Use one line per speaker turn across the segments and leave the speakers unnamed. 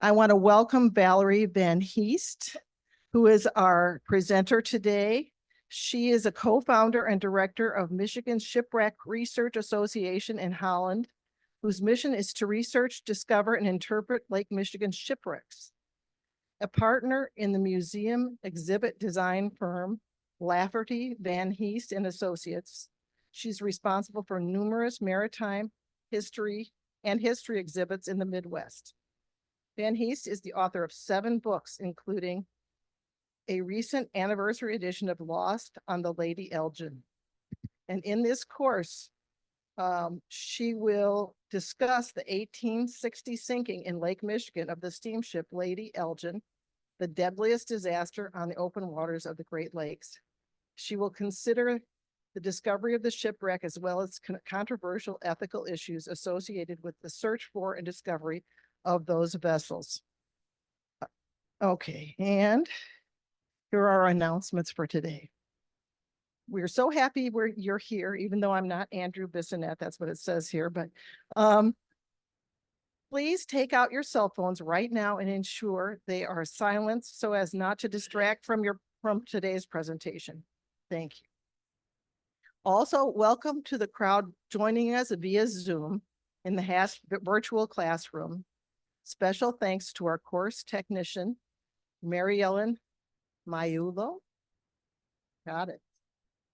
I want to welcome Valerie van Heest, who is our presenter today. She is a co-founder and director of Michigan Shipwreck Research Association in Holland, whose mission is to research, discover, and interpret Lake Michigan shipwrecks. A partner in the museum exhibit design firm, Lafferty, Van Heest and Associates. She's responsible for numerous maritime history exhibits in the Midwest. Van Heest is the author of 7 books, including a recent anniversary edition of Lost on the Lady Elgin. And in this course, she will discuss the 1860 sinking in Lake Michigan of the steamship Lady Elgin, the deadliest disaster on the open waters of the Great Lakes. She will consider the discovery of the shipwreck as well as controversial ethical issues associated with the search for and discovery of those vessels. Okay, and here are our announcements for today. We're so happy you're here, even though I'm not Andrew Bissonette, that's what it says here, but please take out your cell phones right now and ensure they are silenced so as not to distract from today's presentation. Thank you. Also, welcome to the crowd joining us via Zoom in the Heest virtual classroom. Special thanks to our course technician, Mary Ellen Mayulo, got it,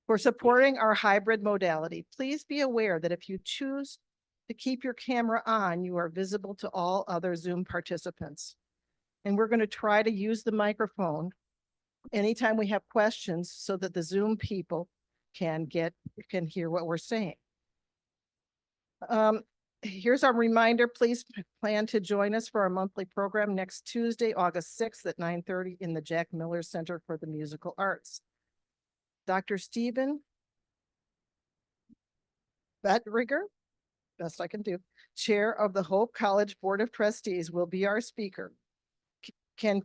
for supporting our hybrid modality. Please be aware that if you choose to keep your camera on, you are visible to all other Zoom participants. And we're going to try to use the microphone anytime we have questions so that the Zoom people can hear what we're saying. Here's our reminder. Please plan to join us for our monthly program next Tuesday, August 6th at 9:30 in the Jack Miller Center for the Musical Arts. Dr. Stephen Bettrigger, best I can do, chair of the Hope College Board of Trustees, will be our speaker. Can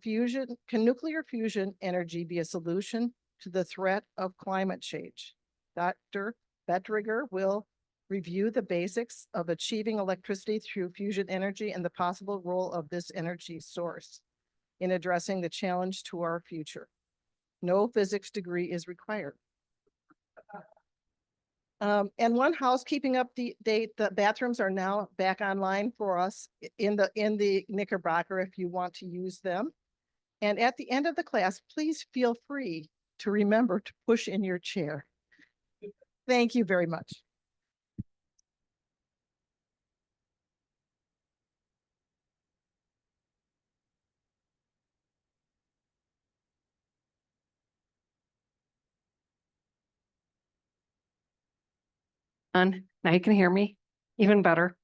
nuclear fusion energy be a solution to the threat of climate change? Dr. Bettrigger will review the basics of achieving electricity through fusion energy and the possible role of this energy source in addressing the challenge to our future. No physics degree is required. And one housekeeping update, the bathrooms are now back online for us in the Knickerbocker if you want to use them. And at the end of the class, please feel free to remember to push in your chair. Thank you very much.
Now you can hear me even better.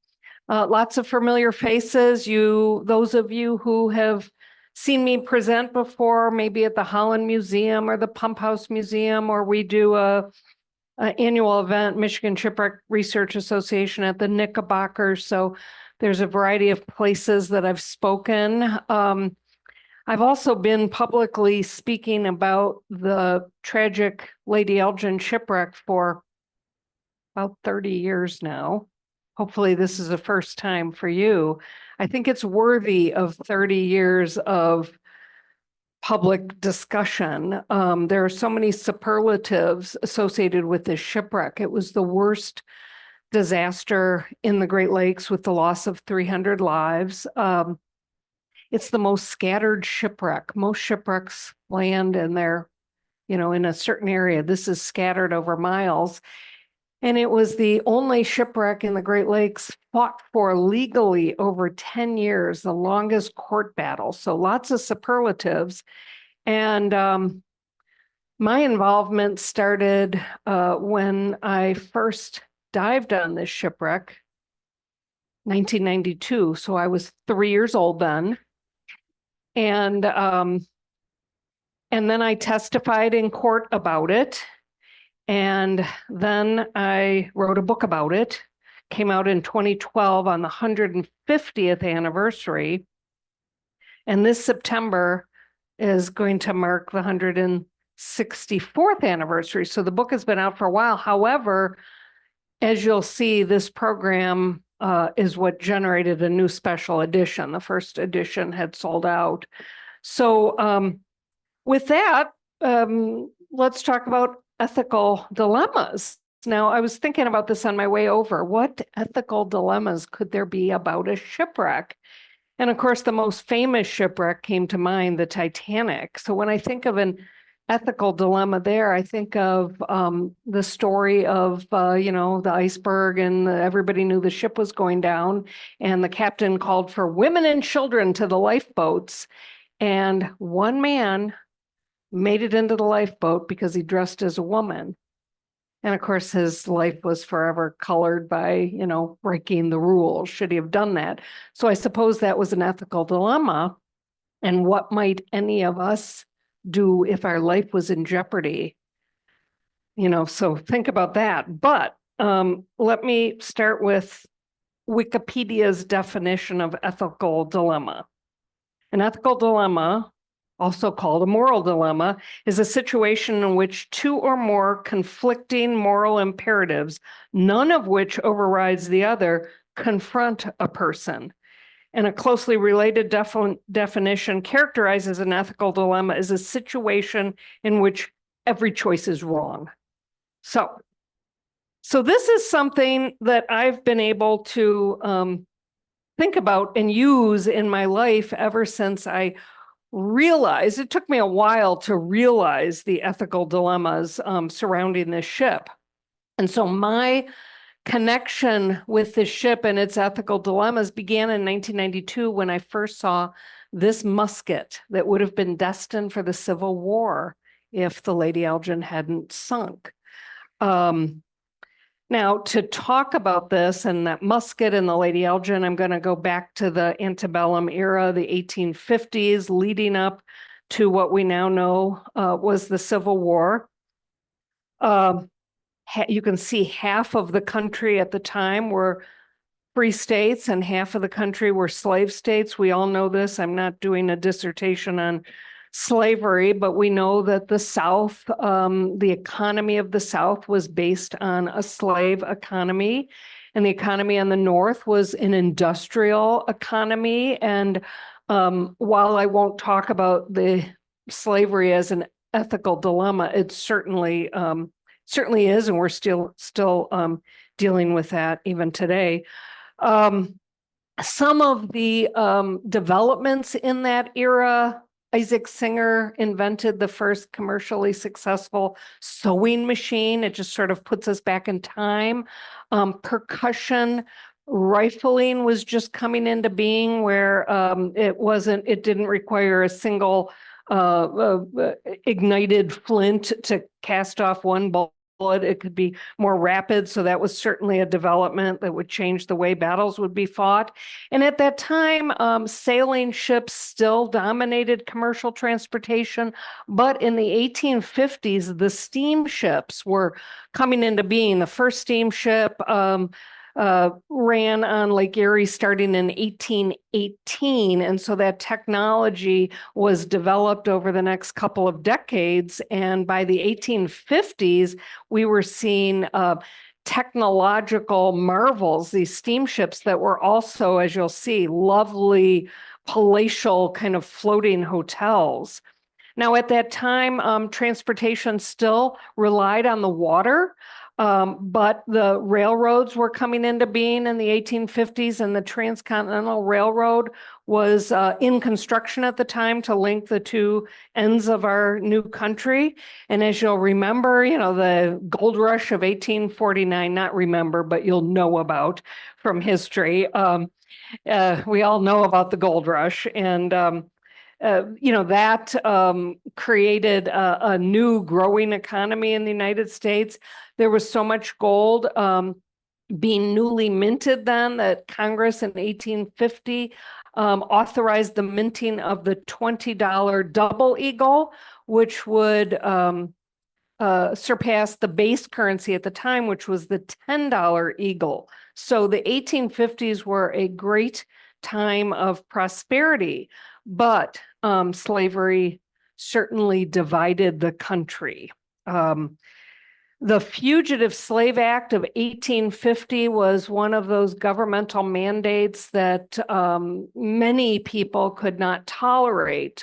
Lots of familiar faces. Those of you who have seen me present before, maybe at the Holland Museum or the Pump House Museum, or we do an annual event, Michigan Shipwreck Research Association at the Knickerbocker. So there's a variety of places that I've spoken. I've also been publicly speaking about the tragic Lady Elgin shipwreck for about 30 years now. Hopefully this is the first time for you. I think it's worthy of 30 years of public discussion. There are so many superlatives associated with this shipwreck. It was the worst disaster in the Great Lakes with the loss of 300 lives. It's the most scattered shipwreck. Most shipwrecks land in in a certain area. This is scattered over miles. And it was the only shipwreck in the Great Lakes fought for legally over 10 years, the longest court battle. So lots of superlatives. And my involvement started when I first dived on this shipwreck, 1992. So I was 3 years old then. And then I testified in court about it. And then I wrote a book about it, came out in 2012 on the 150th anniversary. And this September is going to mark the 164th anniversary. So the book has been out for a while. However, as you'll see, this program is what generated a new special edition. The first edition had sold out. So with that, let's talk about ethical dilemmas. Now, I was thinking about this on my way over. What ethical dilemmas could there be about a shipwreck? And of course, the most famous shipwreck came to mind, the Titanic. So when I think of an ethical dilemma there, I think of the story of, the iceberg, and everybody knew the ship was going down, and the captain called for women and children to the lifeboats. And one man made it into the lifeboat because he dressed as a woman. And of course, his life was forever colored by, breaking the rules. Should he have done that? So I suppose that was an ethical dilemma. And what might any of us do if our life was in jeopardy? So think about that. But let me start with Wikipedia's definition of ethical dilemma. An ethical dilemma, also called a moral dilemma, is a situation in which two or more conflicting moral imperatives, none of which overrides the other, confront a person. And a closely related definition characterizes an ethical dilemma as a situation in which every choice is wrong. So this is something that I've been able to think about and use in my life ever since I realized. It took me a while to realize the ethical dilemmas surrounding this ship. And so my connection with the ship and its ethical dilemmas began in 1992 when I first saw this musket that would have been destined for the Civil War if the Lady Elgin hadn't sunk. Now, to talk about this and that musket and the Lady Elgin, I'm going to go back to the antebellum era, the 1850s, leading up to what we now know was the Civil War. You can see half of the country at the time were free states and half of the country were slave states. We all know this. I'm not doing a dissertation on slavery, but we know that the South, the economy of the South was based on a slave economy, and the economy on the North was an industrial economy. And while I won't talk about the slavery as an ethical dilemma, it certainly is, and we're still dealing with that even today. Some of the developments in that era: Isaac Singer invented the first commercially successful sewing machine. It just sort of puts us back in time. Percussion rifling was just coming into being, where it didn't require a single ignited flint to cast off one bullet. It could be more rapid. So that was certainly a development that would change the way battles would be fought. And at that time, sailing ships still dominated commercial transportation. But in the 1850s, the steamships were coming into being. The first steamship ran on Lake Erie starting in 1818. And so that technology was developed over the next couple of decades. And by the 1850s, we were seeing technological marvels, these steamships that were also, as you'll see, lovely palatial kind of floating hotels. Now, at that time, transportation still relied on the water. But the railroads were coming into being in the 1850s, and the Transcontinental Railroad was in construction at the time to link the two ends of our new country. And as you'll remember, the gold rush of 1849, not remember, but you'll know about from history. We all know about the gold rush, and that created a new growing economy in the United States. There was so much gold being newly minted then that Congress in 1850 authorized the minting of the $20 double eagle, which would surpass the base currency at the time, which was the $10 eagle. So the 1850s were a great time of prosperity, but slavery certainly divided the country. The Fugitive Slave Act of 1850 was one of those governmental mandates that many people could not tolerate.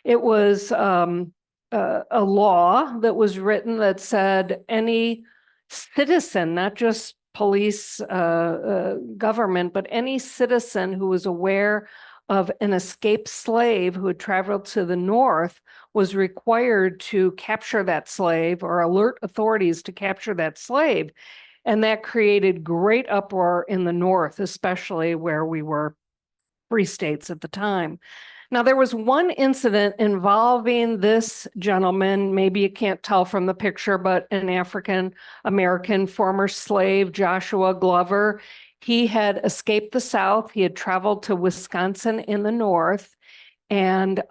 It was a law that was written that said any citizen, not just police, government, but any citizen who was aware of an escaped slave who had traveled to the north was required to capture that slave or alert authorities to capture that slave. And that created great uproar in the north, especially where we were free states at the time. Now, there was one incident involving this gentleman, maybe you can't tell from the picture, but an African-American former slave, Joshua Glover. He had escaped the South. He had traveled to Wisconsin in the North, and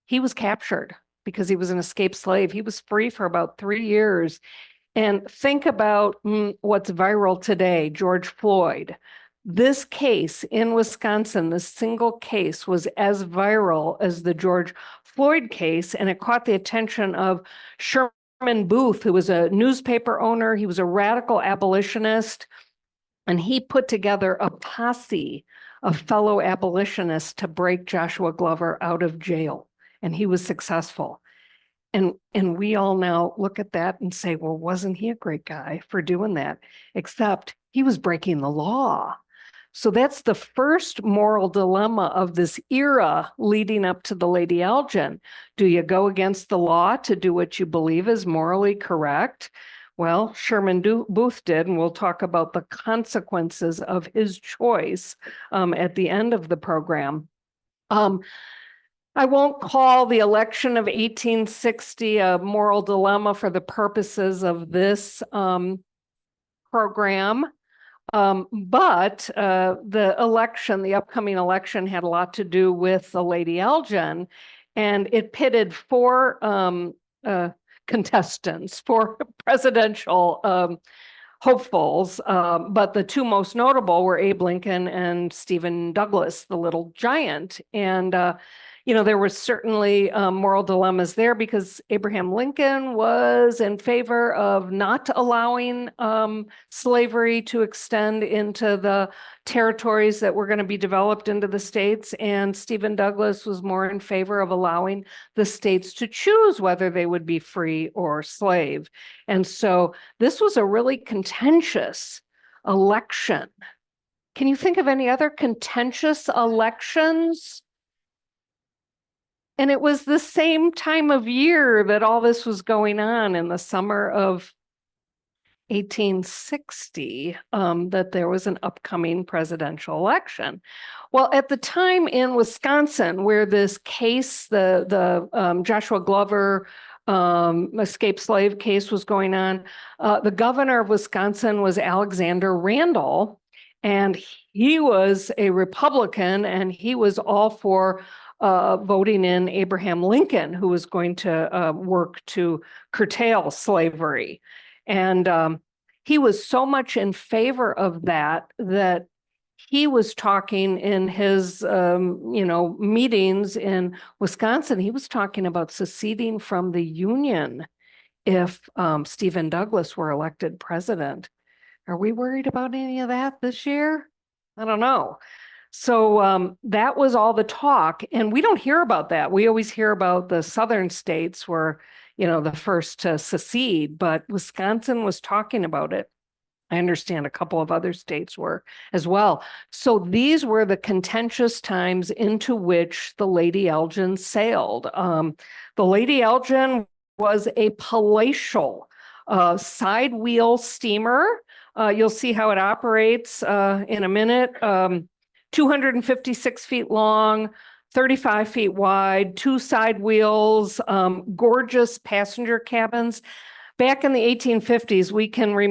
he was captured because he was an escaped slave. He was free for about 3 years. And think about what's viral today, George Floyd. This case in Wisconsin, this single case, was as viral as the George Floyd case, and it caught the attention of Sherman Booth, who was a newspaper owner. He was a radical abolitionist, and he put together a posse of fellow abolitionists to break Joshua Glover out of jail, and he was successful. And we all now look at that and say, well, wasn't he a great guy for doing that? Except he was breaking the law. So that's the first moral dilemma of this era leading up to the Lady Elgin. Do you go against the law to do what you believe is morally correct? Well, Sherman Booth did, and we'll talk about the consequences of his choice at the end of the program. I won't call the election of 1860 a moral dilemma for the purposes of this program. But the upcoming election had a lot to do with the Lady Elgin, and it pitted 4 contestants, 4 presidential hopefuls, but the 2 most notable were Abe Lincoln and Stephen Douglas, the little giant. And there were certainly moral dilemmas there because Abraham Lincoln was in favor of not allowing slavery to extend into the territories that were going to be developed into the states, and Stephen Douglas was more in favor of allowing the states to choose whether they would be free or slave. And so this was a really contentious election. Can you think of any other contentious elections? And it was the same time of year that all this was going on in the summer of 1860, that there was an upcoming presidential election. Well, at the time in Wisconsin, where this case, the Joshua Glover escaped slave case was going on, the governor of Wisconsin was Alexander Randall, and he was a Republican, and he was all for voting in Abraham Lincoln, who was going to work to curtail slavery. And he was so much in favor of that he was talking in his meetings in Wisconsin. He was talking about seceding from the Union if Stephen Douglas were elected president. Are we worried about any of that this year? I don't know. So that was all the talk, and we don't hear about that. We always hear about the southern states were, the first to secede, but Wisconsin was talking about it. I understand a couple of other states were as well. So these were the contentious times into which the Lady Elgin sailed. The Lady Elgin was a palatial side wheel steamer. You'll see how it operates in a minute. 256 feet long, 35 feet wide, 2 side wheels, gorgeous passenger cabins. Back in the 1850s, we can we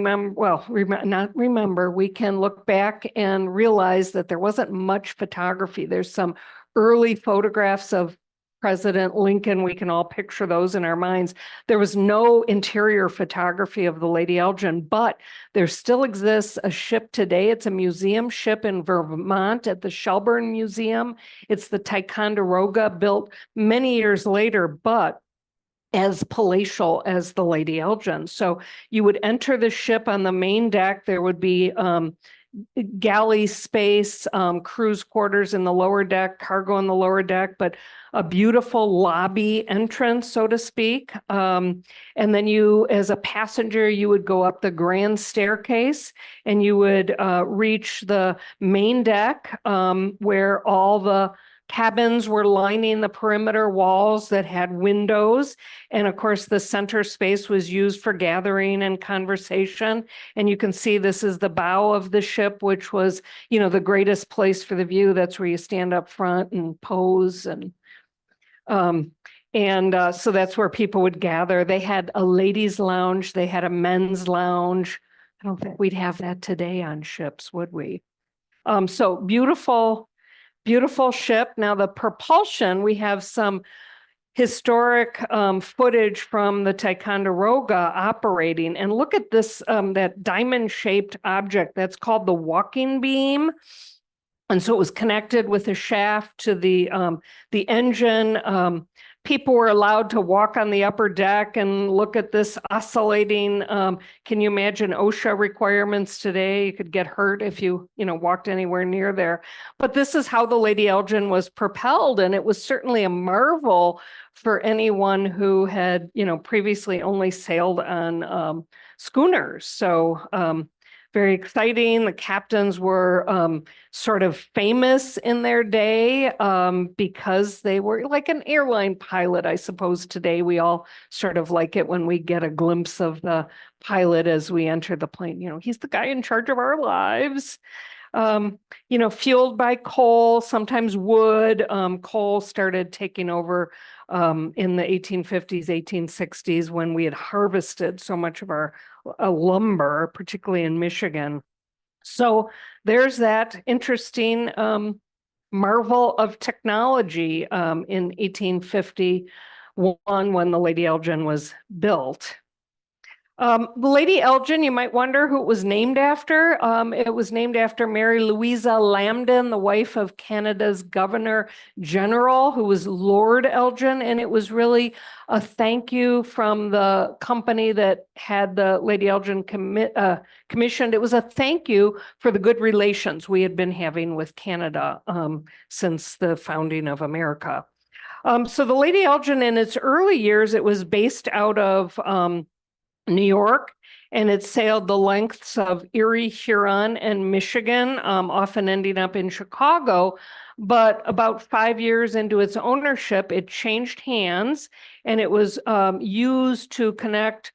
can look back and realize that there wasn't much photography. There's some early photographs of President Lincoln. We can all picture those in our minds. There was no interior photography of the Lady Elgin, but there still exists a ship today. It's a museum ship in Vermont at the Shelburne Museum. It's the Ticonderoga, built many years later, but as palatial as the Lady Elgin. So you would enter the ship on the main deck. There would be galley space, cruise quarters in the lower deck, cargo in the lower deck, but a beautiful lobby entrance, so to speak. And then you, as a passenger, you would go up the grand staircase and you would reach the main deck where all the cabins were lining the perimeter walls that had windows. And of course, the center space was used for gathering and conversation. And you can see this is the bow of the ship, which was, you know, the greatest place for the view. That's where you stand up front and pose. And so that's where people would gather. They had a ladies' lounge. They had a men's lounge. I don't think we'd have that today on ships, would we? So beautiful ship. Now the propulsion, we have some historic footage from the Ticonderoga operating. And look at this, that diamond-shaped object that's called the walking beam. And so it was connected with a shaft to the engine. People were allowed to walk on the upper deck and look at this oscillating. Can you imagine OSHA requirements today? You could get hurt if you walked anywhere near there. But this is how the Lady Elgin was propelled, and it was certainly a marvel for anyone who had previously only sailed on schooners. So very exciting. The captains were sort of famous in their day because they were like an airline pilot, I suppose. Today, we all sort of like it when we get a glimpse of the pilot as we enter the plane. He's the guy in charge of our lives. Fueled by coal, sometimes wood. Coal started taking over in the 1850s, 1860s, when we had harvested so much of our lumber, particularly in Michigan. So there's that interesting marvel of technology in 1851 when the Lady Elgin was built. The Lady Elgin, you might wonder who it was named after. It was named after Mary Louisa Lambton, the wife of Canada's Governor General, who was Lord Elgin. And it was really a thank you from the company that had the Lady Elgin commissioned. It was a thank you for the good relations we had been having with Canada since the founding of America. So the Lady Elgin, in its early years, it was based out of New York, and it sailed the lengths of Erie, Huron, and Michigan, often ending up in Chicago. But about 5 years into its ownership, it changed hands, and it was used to connect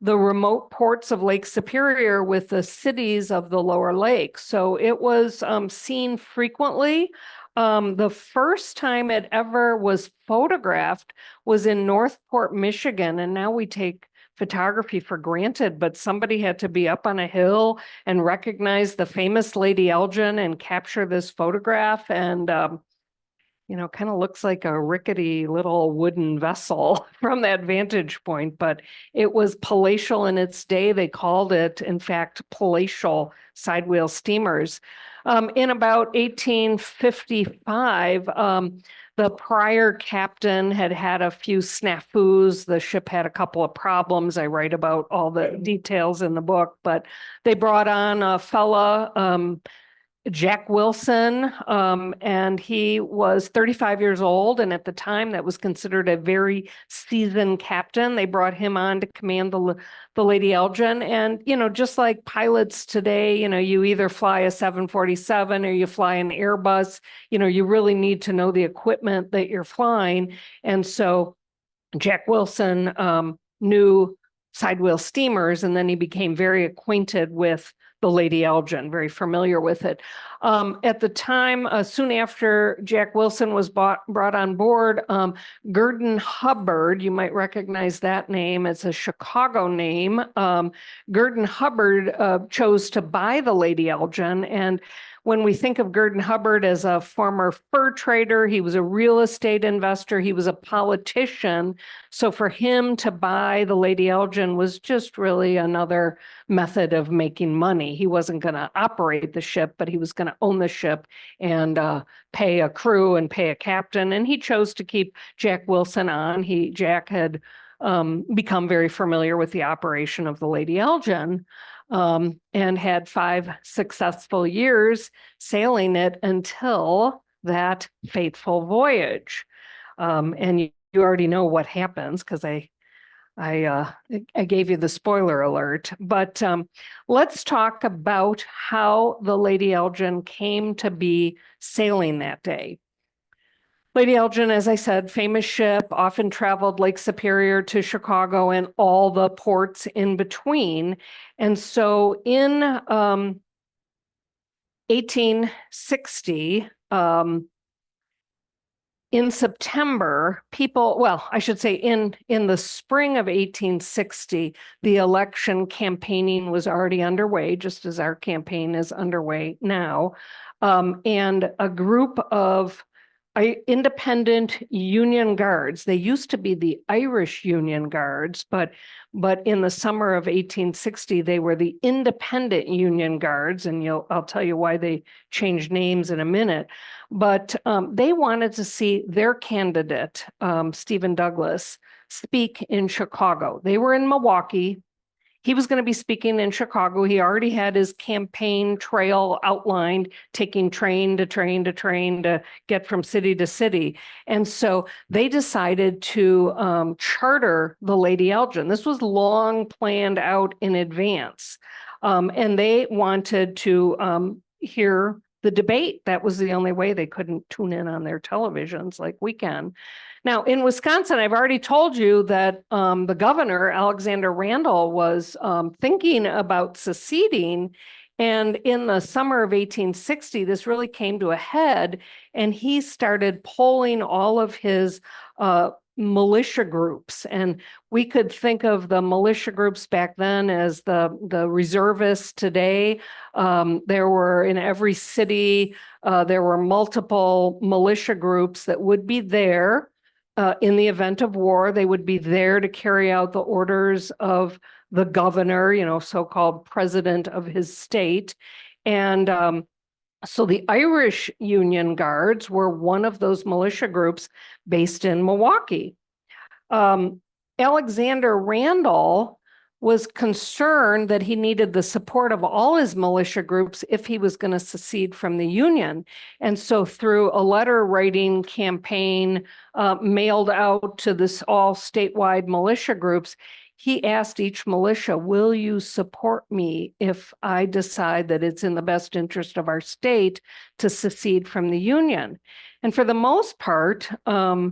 the remote ports of Lake Superior with the cities of the lower lake. So it was seen frequently. The first time it ever was photographed was in Northport, Michigan, and now we take photography for granted, but somebody had to be up on a hill and recognize the famous Lady Elgin and capture this photograph. And, kind of looks like a rickety little wooden vessel from that vantage point, but it was palatial in its day. They called it, in fact, palatial sidewheel steamers. In about 1855, the prior captain had a few snafus. The ship had a couple of problems. I write about all the details in the book, but they brought on a fella, Jack Wilson, and he was 35 years old. And at the time, that was considered a very seasoned captain. They brought him on to command the Lady Elgin. And, just like pilots today, you either fly a 747 or you fly an Airbus, you really need to know the equipment that you're flying. And so Jack Wilson knew sidewheel steamers, and then he became very acquainted with the Lady Elgin, very familiar with it. At the time, soon after Jack Wilson was brought on board, Gurdon Hubbard, you might recognize that name, it's a Chicago name. Gurdon Hubbard chose to buy the Lady Elgin, and when we think of Gurdon Hubbard as a former fur trader, he was a real estate investor, he was a politician. So for him to buy the Lady Elgin was just really another method of making money. He wasn't going to operate the ship, but he was going to own the ship and pay a crew and pay a captain. And he chose to keep Jack Wilson on. Jack had become very familiar with the operation of the Lady Elgin, and had 5 successful years sailing it until that fateful voyage. And you already know what happens because I gave you the spoiler alert, but let's talk about how the Lady Elgin came to be sailing that day. Lady Elgin, as I said, famous ship, often traveled Lake Superior to Chicago and all the ports in between. And so in 1860, in September, I should say in the spring of 1860, the election campaigning was already underway, just as our campaign is underway now. And a group of independent Union Guards, they used to be the Irish Union Guards, but in the summer of 1860, they were the independent Union Guards, and I'll tell you why they changed names in a minute. But they wanted to see their candidate, Stephen Douglas, speak in Chicago. They were in Milwaukee. He was going to be speaking in Chicago. He already had his campaign trail outlined, taking train to train to train to get from city to city. And so they decided to charter the Lady Elgin. This was long planned out in advance. And they wanted to hear the debate. That was the only way. They couldn't tune in on their televisions like we can. Now, in Wisconsin, I've already told you that the governor, Alexander Randall, was thinking about seceding. And in the summer of 1860, this really came to a head, and he started polling all of his militia groups. And we could think of the militia groups back then as the reservists today. There were in every city, there were multiple militia groups that would be there. In the event of war, they would be there to carry out the orders of the governor, so-called president of his state. And so the Irish Union Guards were one of those militia groups based in Milwaukee. Alexander Randall was concerned that he needed the support of all his militia groups if he was going to secede from the Union. And so through a letter writing campaign mailed out to this all statewide militia groups, he asked each militia, will you support me if I decide that it's in the best interest of our state to secede from the Union? And for the most part, all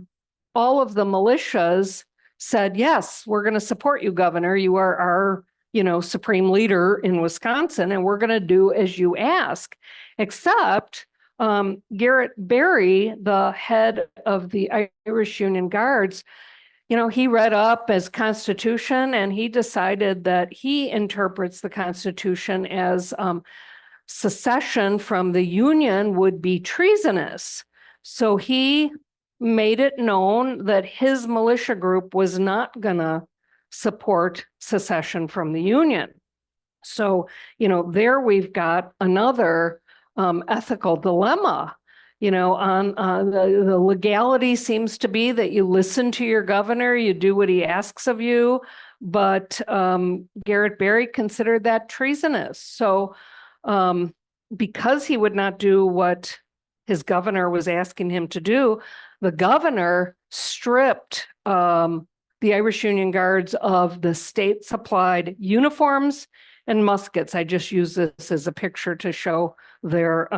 of the militias said, yes, we're going to support you, Governor. You are our, supreme leader in Wisconsin, and we're going to do as you ask. Except Garrett Berry, the head of the Irish Union Guards, he read up his Constitution, and he decided that he interprets the Constitution as secession from the Union would be treasonous. So he made it known that his militia group was not going to support secession from the Union. So, there we've got another ethical dilemma. On the legality seems to be that you listen to your governor, you do what he asks of you, but Garrett Berry considered that treasonous. So because he would not do what his governor was asking him to do, the governor stripped the Irish Union Guards of the state-supplied uniforms and muskets. I just use this as a picture to show their,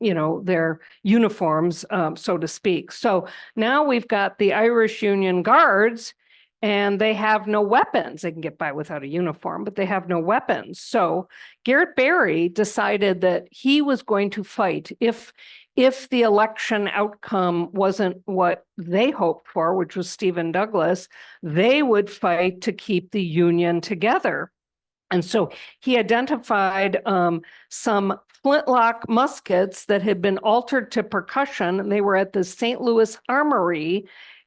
their uniforms, so to speak. So now we've got the Irish Union Guards, and they have no weapons. They can get by without a uniform, but they have no weapons. So Garrett Berry decided that he was going to fight. If the election outcome wasn't what they hoped for, which was Stephen Douglas, they would fight to keep the Union together. And so he identified some flintlock muskets that had been altered to percussion, and they were at the St. Louis Armory.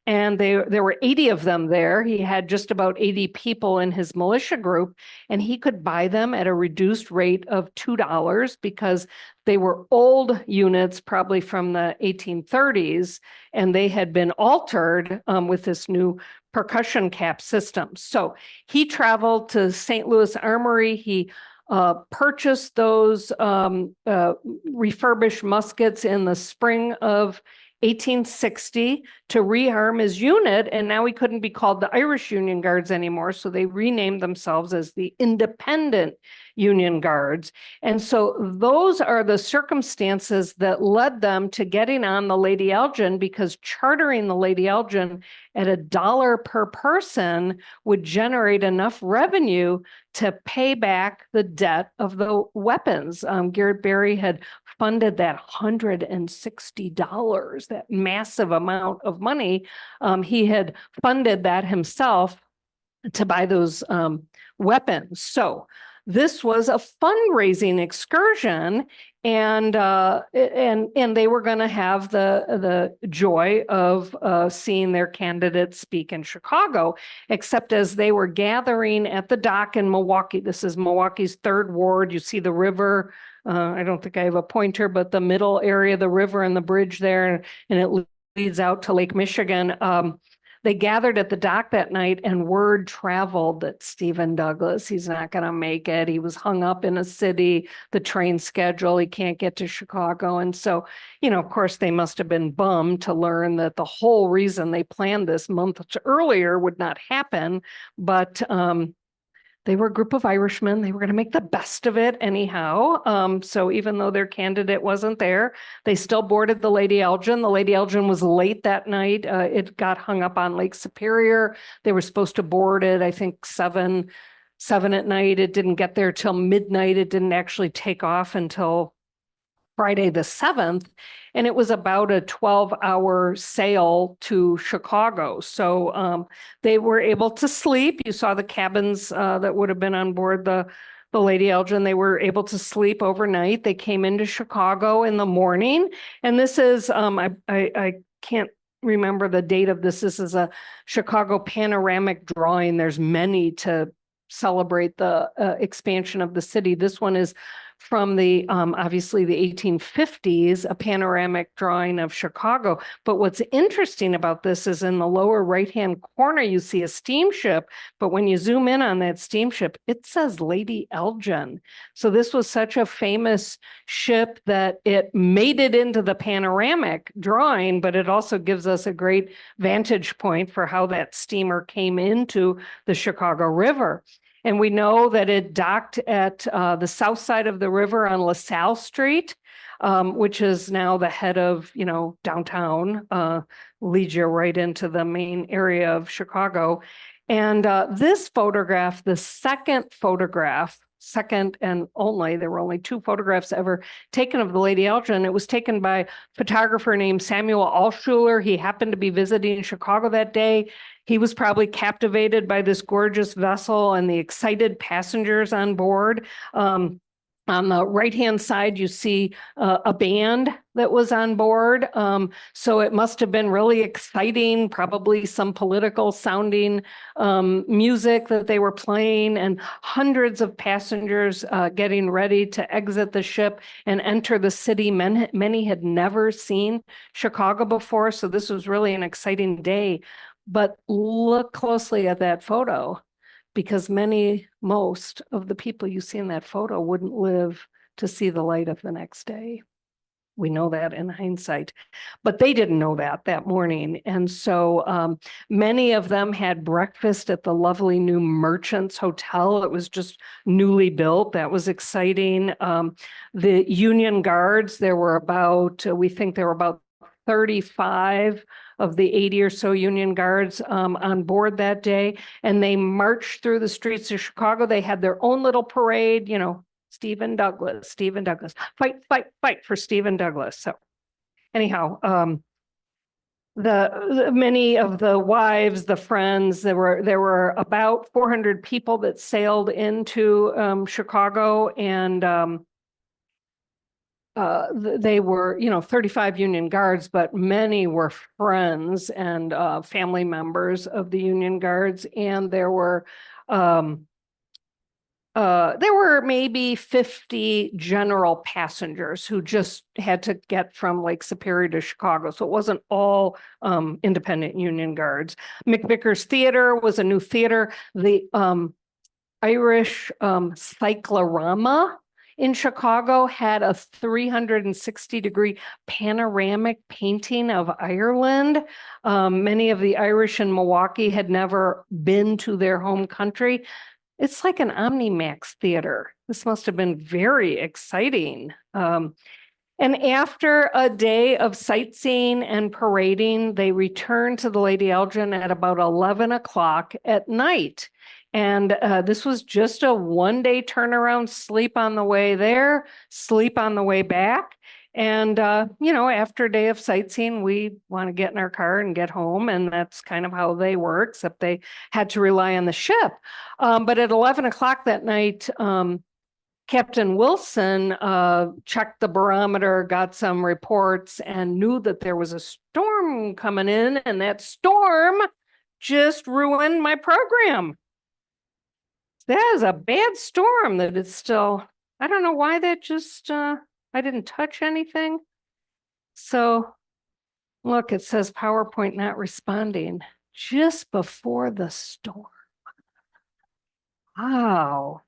and there were 80 of them there. He had just about 80 people in his militia group, and he could buy them at a reduced rate of $2 because they were old units, probably from the 1830s, and they had been altered with this new percussion cap system. So he traveled to St. Louis Armory. He purchased those refurbished muskets in the spring of 1860 to rearm his unit, and now he couldn't be called the Irish Union Guards anymore, so they renamed themselves as the Independent Union Guards. And so those are the circumstances that led them to getting on the Lady Elgin, because chartering the Lady Elgin at $1 per person would generate enough revenue to pay back the debt of the weapons. Garrett Berry had funded that $160, that massive amount of money. He had funded that himself to buy those weapons. So this was a fundraising excursion, and they were going to have the joy of seeing their candidate speak in Chicago, except as they were gathering at the dock in Milwaukee. This is Milwaukee's 3rd Ward. You see the river. I don't think I have a pointer, but the middle area, the river and the bridge there, and it leads out to Lake Michigan. They gathered at the dock that night, and word traveled that Stephen Douglas, he's not going to make it. He was hung up in a city, the train schedule, he can't get to Chicago. And so, of course, they must have been bummed to learn that the whole reason they planned this months earlier would not happen. But they were a group of Irishmen. They were going to make the best of it anyhow. So even though their candidate wasn't there, they still boarded the Lady Elgin. The Lady Elgin was late that night. It got hung up on Lake Superior. They were supposed to board it, I think, 7 at night. It didn't get there till midnight. It didn't actually take off until Friday the 7th, and it was about a 12-hour sail to Chicago. So they were able to sleep. You saw the cabins that would have been on board the Lady Elgin. They were able to sleep overnight. They came into Chicago in the morning, and this is, I can't remember the date of this. This is a Chicago panoramic drawing. There's many to celebrate the expansion of the city. This one is from the obviously the 1850s, a panoramic drawing of Chicago. But what's interesting about this is in the lower right-hand corner, you see a steamship, but when you zoom in on that steamship, it says Lady Elgin. So this was such a famous ship that it made it into the panoramic drawing, but it also gives us a great vantage point for how that steamer came into the Chicago River. And we know that it docked at the south side of the river on LaSalle Street, which is now the head of, downtown, leads you right into the main area of Chicago. And this photograph, the second and only, there were only 2 photographs ever taken of the Lady Elgin. It was taken by a photographer named Samuel Altschuler. He happened to be visiting Chicago that day. He was probably captivated by this gorgeous vessel and the excited passengers on board. On the right-hand side, you see a band that was on board. So it must have been really exciting, probably some political sounding music that they were playing, and hundreds of passengers getting ready to exit the ship and enter the city. Many had never seen Chicago before, so this was really an exciting day. But look closely at that photo, because most of the people you see in that photo wouldn't live to see the light of the next day. We know that in hindsight, but they didn't know that morning. And so many of them had breakfast at the lovely new Merchants Hotel. It was just newly built. That was exciting. The Union Guards, we think there were about 35 of the 80 or so Union Guards on board that day, and they marched through the streets of Chicago. They had their own little parade, Stephen Douglas, fight for Stephen Douglas. So anyhow, the many of the wives, the friends, there were about 400 people that sailed into Chicago, and they were, 35 Union Guards, but many were friends and family members of the Union Guards. And there were maybe 50 general passengers who just had to get from Lake Superior to Chicago. So it wasn't all independent Union Guards. McVicker's Theater was a new theater. The Irish Cyclorama in Chicago had a 360-degree panoramic painting of Ireland. Many of the Irish in Milwaukee had never been to their home country. It's like an Omnimax theater. This must have been very exciting. And after a day of sightseeing and parading, they returned to the Lady Elgin at about 11 o'clock at night. And this was just a one-day turnaround, sleep on the way there, sleep on the way back. And, after a day of sightseeing, we want to get in our car and get home. And that's kind of how they were, except they had to rely on the ship. But at 11 o'clock that night, Captain Wilson checked the barometer, got some reports, and knew that there was a storm coming in. And that storm just ruined my program. That is a bad storm that it's still, I don't know why that just, I didn't touch anything. So look, it says PowerPoint not responding just before the storm. Wow.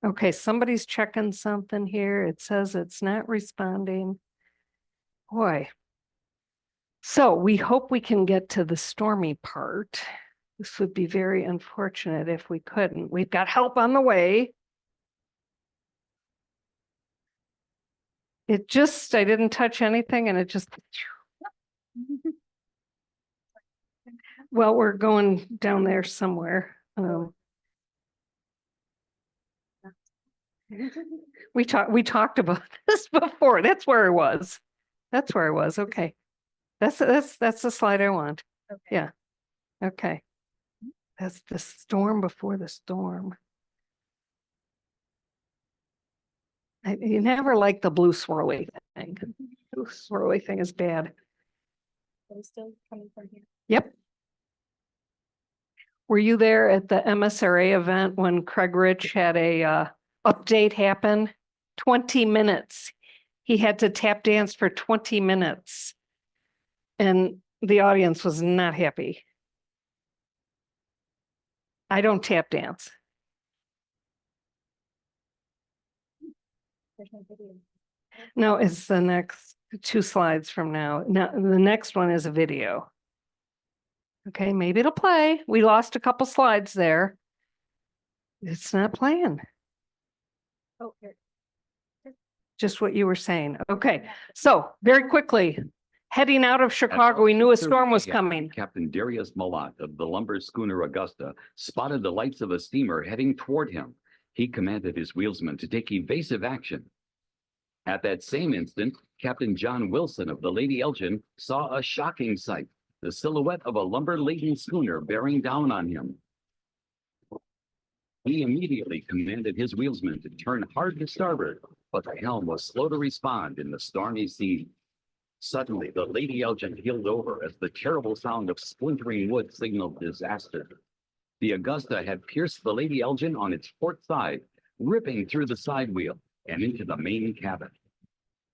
Okay, somebody's checking something here. It says it's not responding. Boy. So we hope we can get to the stormy part. This would be very unfortunate if we couldn't. We've got help on the way. I didn't touch anything and it just, well, we're going down there somewhere. We talked about this before. That's where I was. Okay. That's the slide I want. Okay. Yeah. Okay. That's the storm before the storm. You never like the blue swirly thing. Blue swirly thing is bad.
Are we still coming from here?
Yep. Were you there at the MSRA event when Craig Rich had a update happen? 20 minutes. He had to tap dance for 20 minutes. And the audience was not happy. I don't tap dance.
There's no video.
No, it's the next 2 slides from now. Now, the next one is a video. Okay, maybe it'll play. We lost a couple slides there. It's not playing.
Oh, here.
Just what you were saying. Okay, so very quickly, heading out of Chicago, we knew a storm was coming.
Captain Darius Malott of the lumber schooner Augusta spotted the lights of a steamer heading toward him. He commanded his wheelsman to take evasive action. At that same instant, Captain John Wilson of the Lady Elgin saw a shocking sight, the silhouette of a lumber-laden schooner bearing down on him. He immediately commanded his wheelsman to turn hard to starboard, but the helm was slow to respond in the stormy sea. Suddenly, the Lady Elgin heeled over as the terrible sound of splintering wood signaled disaster. The Augusta had pierced the Lady Elgin on its port side, ripping through the side wheel and into the main cabin.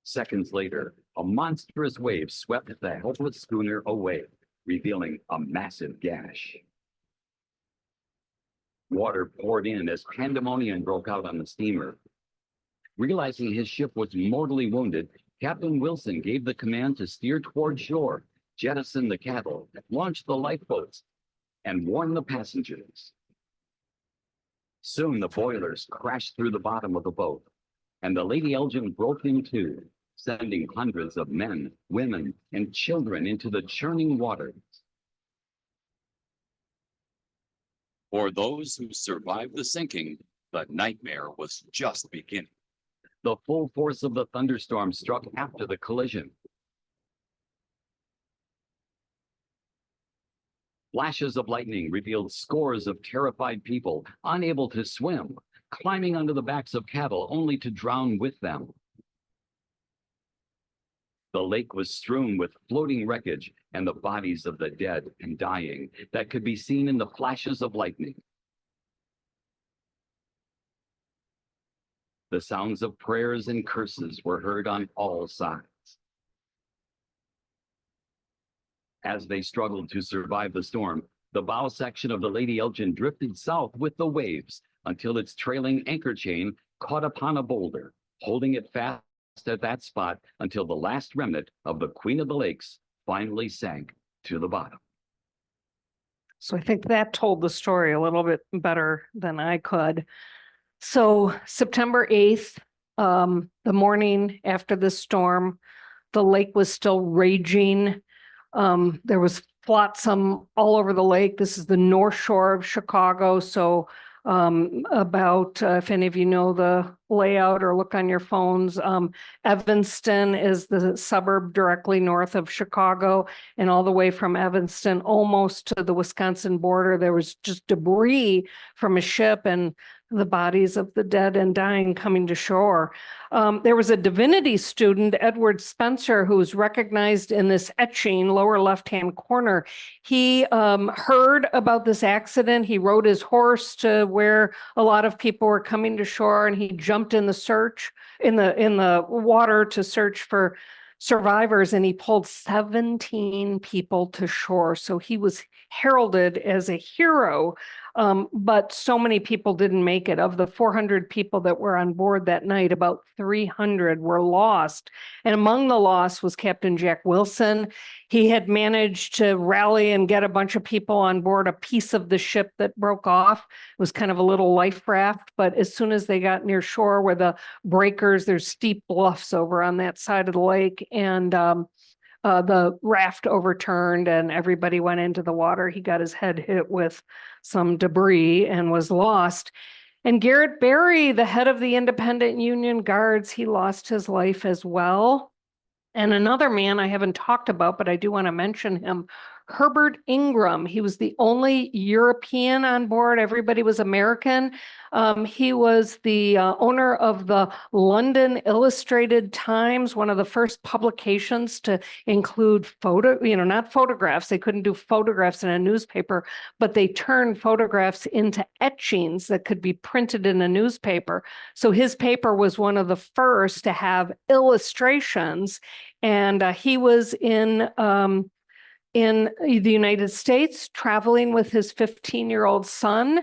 Seconds later, a monstrous wave swept the helpless schooner away, revealing a massive gash. Water poured in as pandemonium broke out on the steamer. Realizing his ship was mortally wounded, Captain Wilson gave the command to steer toward shore, jettison the cattle, launch the lifeboats, and warn the passengers. Soon the boilers crashed through the bottom of the boat, and the Lady Elgin broke in two, sending hundreds of men, women, and children into the churning waters.
For those who survived the sinking, the nightmare was just beginning.
The full force of the thunderstorm struck after the collision. Flashes of lightning revealed scores of terrified people, unable to swim, climbing onto the backs of cattle only to drown with them. The lake was strewn with floating wreckage and the bodies of the dead and dying that could be seen in the flashes of lightning. The sounds of prayers and curses were heard on all sides. As they struggled to survive the storm, the bow section of the Lady Elgin drifted south with the waves until its trailing anchor chain caught upon a boulder, holding it fast at that spot until the last remnant of the Queen of the Lakes finally sank to the bottom.
So I think that told the story a little bit better than I could. So September 8th, the morning after the storm, the lake was still raging. There was flotsam all over the lake. This is the North Shore of Chicago. So if any of you know the layout or look on your phones, Evanston is the suburb directly north of Chicago, and all the way from Evanston almost to the Wisconsin border, there was just debris from a ship and the bodies of the dead and dying coming to shore. There was a divinity student, Edward Spencer, who was recognized in this etching, lower left-hand corner. He heard about this accident. He rode his horse to where a lot of people were coming to shore, and he jumped in the water to search for survivors, and he pulled 17 people to shore. So he was heralded as a hero. But so many people didn't make it. Of the 400 people that were on board that night, about 300 were lost. And among the lost was Captain Jack Wilson. He had managed to rally and get a bunch of people on board a piece of the ship that broke off. It was kind of a little life raft, but as soon as they got near shore where the breakers, there's steep bluffs over on that side of the lake, and the raft overturned and everybody went into the water. He got his head hit with some debris and was lost. And Garrett Berry, the head of the Independent Union Guards, he lost his life as well. And another man I haven't talked about, but I do want to mention him, Herbert Ingram. He was the only European on board. Everybody was American. He was the owner of the London Illustrated Times, one of the first publications to include not photographs. They couldn't do photographs in a newspaper, but they turned photographs into etchings that could be printed in a newspaper. So his paper was one of the first to have illustrations, and he was in the United States, traveling with his 15-year-old son.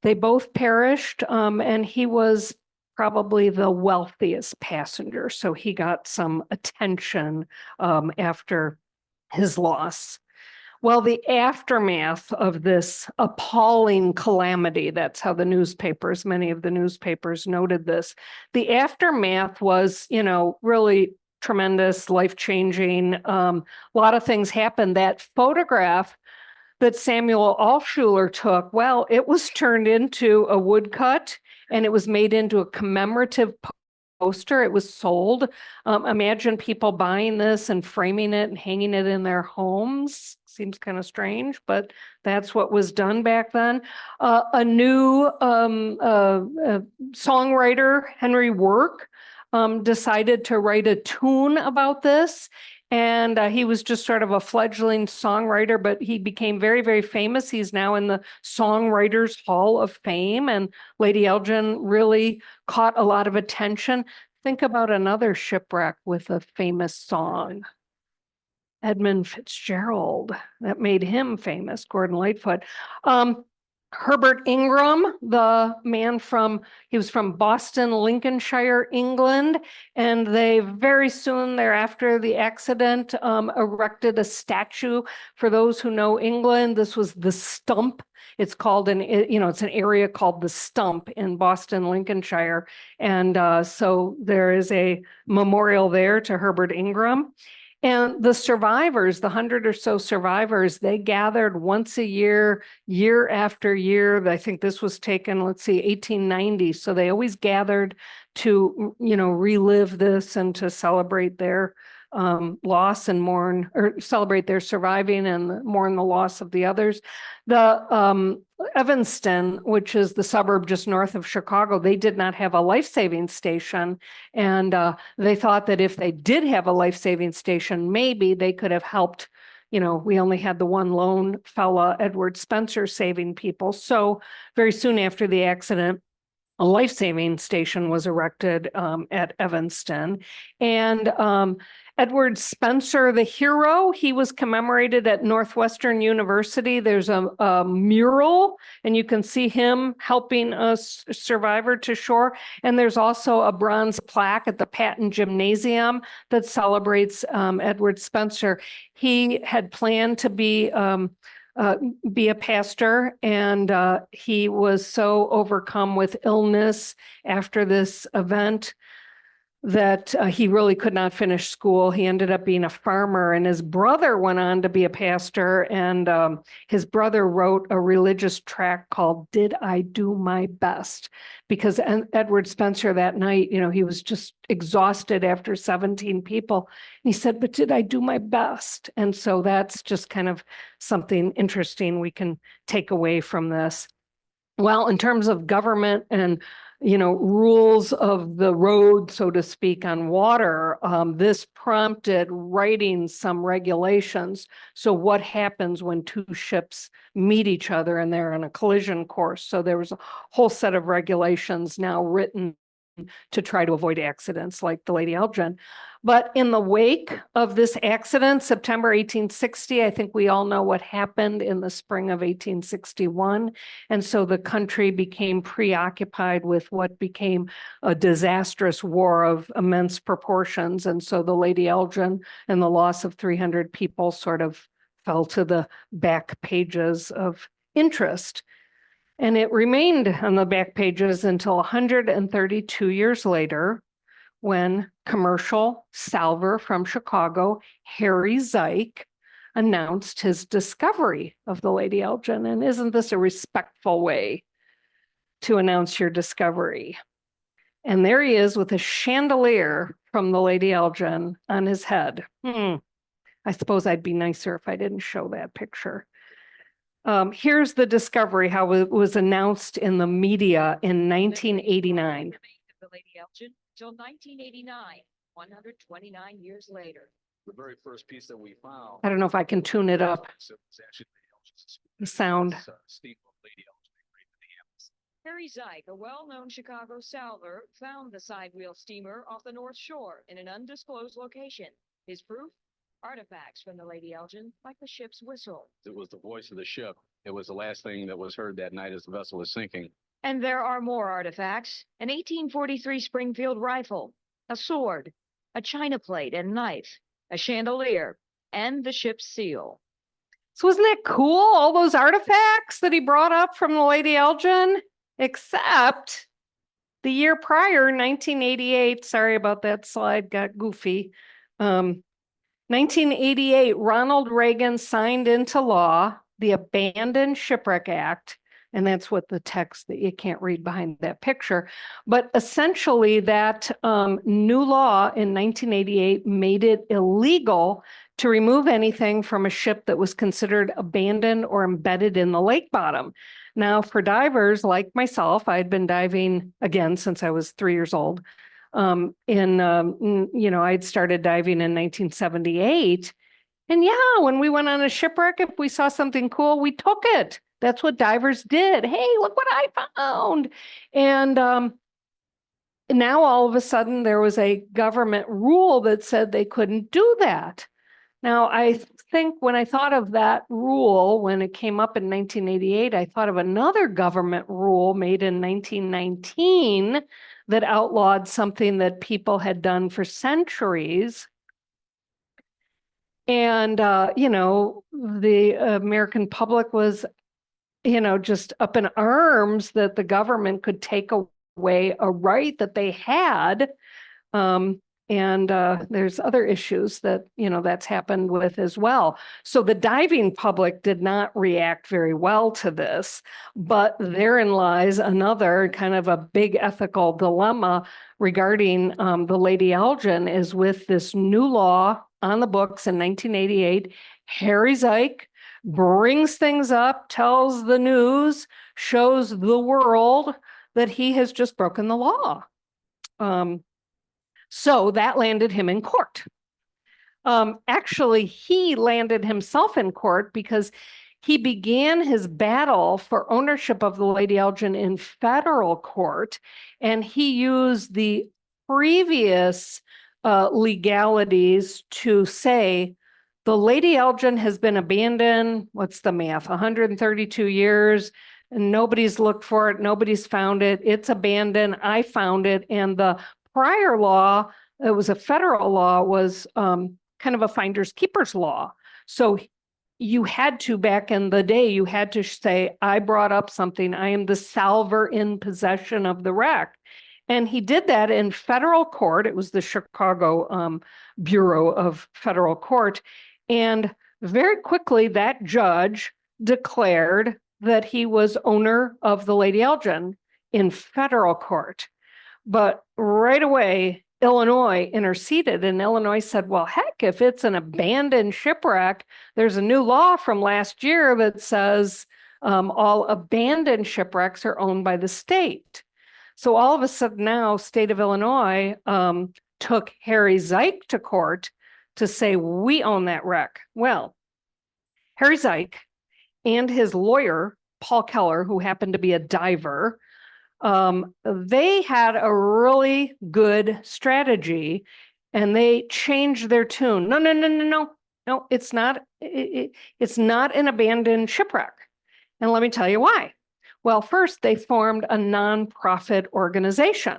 They both perished, and he was probably the wealthiest passenger. So he got some attention after his loss. Well, the aftermath of this appalling calamity, that's how many of the newspapers noted this. The aftermath was, really tremendous, life-changing. A lot of things happened. That photograph that Samuel Altshuler took, well, it was turned into a woodcut and it was made into a commemorative poster. It was sold. Imagine people buying this and framing it and hanging it in their homes. Seems kind of strange, but that's what was done back then. A new songwriter, Henry Work, decided to write a tune about this. And he was just sort of a fledgling songwriter, but he became very, very famous. He's now in the Songwriters Hall of Fame, and Lady Elgin really caught a lot of attention. Think about another shipwreck with a famous song. Edmund Fitzgerald, that made him famous, Gordon Lightfoot. Herbert Ingram, the man he was from Boston, Lincolnshire, England, and they very soon thereafter the accident erected a statue. For those who know England, this was the Stump. It's called it's an area called the Stump in Boston, Lincolnshire. And so there is a memorial there to Herbert Ingram. And the survivors, the 100 or so survivors, they gathered once a year, year after year. I think this was taken, 1890. So they always gathered to, relive this and to celebrate their loss and mourn, or celebrate their surviving and mourn the loss of the others. The Evanston, which is the suburb just north of Chicago, they did not have a life-saving station. And they thought that if they did have a life-saving station, maybe they could have helped. You know, we only had the one lone fella, Edward Spencer, saving people. So very soon after the accident, a life-saving station was erected at Evanston. And Edward Spencer, the hero, he was commemorated at Northwestern University. There's a mural, and you can see him helping a survivor to shore. And there's also a bronze plaque at the Patton Gymnasium that celebrates Edward Spencer. He had planned to be a pastor, and he was so overcome with illness after this event that he really could not finish school. He ended up being a farmer, and his brother went on to be a pastor, and his brother wrote a religious tract called "Did I Do My Best?" Because Edward Spencer that night, you know, he was just exhausted after 17 people. And he said, "But did I do my best?" And so that's just kind of something interesting we can take away from this. Well, in terms of government and, you know, rules of the road, so to speak, on water, this prompted writing some regulations. So what happens when two ships meet each other and they're on a collision course? So there was a whole set of regulations now written to try to avoid accidents like the Lady Elgin. But in the wake of this accident, September 1860, I think we all know what happened in the spring of 1861. And so the country became preoccupied with what became a disastrous war of immense proportions. And so the Lady Elgin and the loss of 300 people sort of fell to the back pages of interest. And it remained on the back pages until 132 years later, when commercial salver from Chicago, Harry Zeik, announced his discovery of the Lady Elgin. And isn't this a respectful way to announce your discovery? And there he is with a chandelier from the Lady Elgin on his head. I suppose I'd be nicer if I didn't show that picture. Here's the discovery, how it was announced in the media in 1989.
The Lady Elgin till 1989, 129 years later.
The very first piece that we found.
I don't know if I can tune it up,
So it's actually
the sound.
steamboat Lady Elgin.
Harry Zeik, a well-known Chicago salver, found the sidewheel steamer off the North Shore in an undisclosed location. His proof? Artifacts from the Lady Elgin, like the ship's whistle.
It was the voice of the ship. It was the last thing that was heard that night as the vessel was sinking.
And there are more artifacts. An 1843 Springfield rifle, a sword, a china plate and knife, a chandelier, and the ship's seal.
So isn't that cool? All those artifacts that he brought up from the Lady Elgin, except the year prior, 1988, sorry about that slide, got goofy. 1988, Ronald Reagan signed into law the Abandoned Shipwreck Act, and that's what the text that you can't read behind that picture. But essentially that new law in 1988 made it illegal to remove anything from a ship that was considered abandoned or embedded in the lake bottom. Now, for divers like myself, I had been diving again since I was 3 years old. I'd started diving in 1978. And yeah, when we went on a shipwreck, if we saw something cool, we took it. That's what divers did. Hey, look what I found. And now all of a sudden there was a government rule that said they couldn't do that. Now, I think when I thought of that rule, when it came up in 1988, I thought of another government rule made in 1919 that outlawed something that people had done for centuries. And, the American public was, just up in arms that the government could take away a right that they had. And there's other issues that, that's happened with as well. So the diving public did not react very well to this, but therein lies another kind of a big ethical dilemma regarding the Lady Elgin is with this new law on the books in 1988. Harry Zike brings things up, tells the news, shows the world that he has just broken the law. So that landed him in court. Actually, he landed himself in court because he began his battle for ownership of the Lady Elgin in federal court, and he used the previous legalities to say the Lady Elgin has been abandoned, what's the math, 132 years, and nobody's looked for it, nobody's found it, it's abandoned, I found it, and the prior law, it was a federal law, was kind of a finders keepers law. So you had to, back in the day, you had to say, I brought up something, I am the salver in possession of the wreck. And he did that in federal court. It was the Chicago Bureau of Federal Court. And very quickly, that judge declared that he was owner of the Lady Elgin in federal court. But right away, Illinois interceded, and Illinois said, well, heck, if it's an abandoned shipwreck, there's a new law from last year that says all abandoned shipwrecks are owned by the state. So all of a sudden now, state of Illinois took Harry Zike to court to say, we own that wreck. Well, Harry Zike and his lawyer, Paul Keller, who happened to be a diver, they had a really good strategy, and they changed their tune. No, it's not. It's not an abandoned shipwreck. And let me tell you why. Well, first, they formed a nonprofit organization.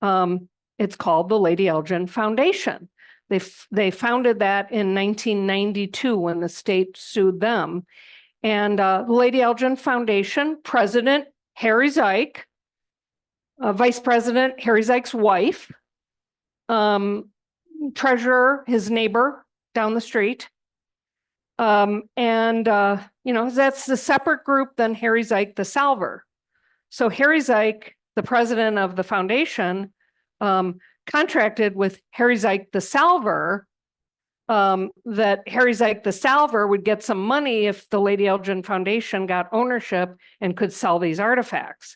It's called the Lady Elgin Foundation. They founded that in 1992 when the state sued them. And the Lady Elgin Foundation, President Harry Zike, Vice President Harry Zike's wife, treasurer, his neighbor down the street. That's the separate group than Harry Zike, the salver. So Harry Zike, the president of the foundation, contracted with Harry Zike, the salver, that Harry Zike, the salver, would get some money if the Lady Elgin Foundation got ownership and could sell these artifacts.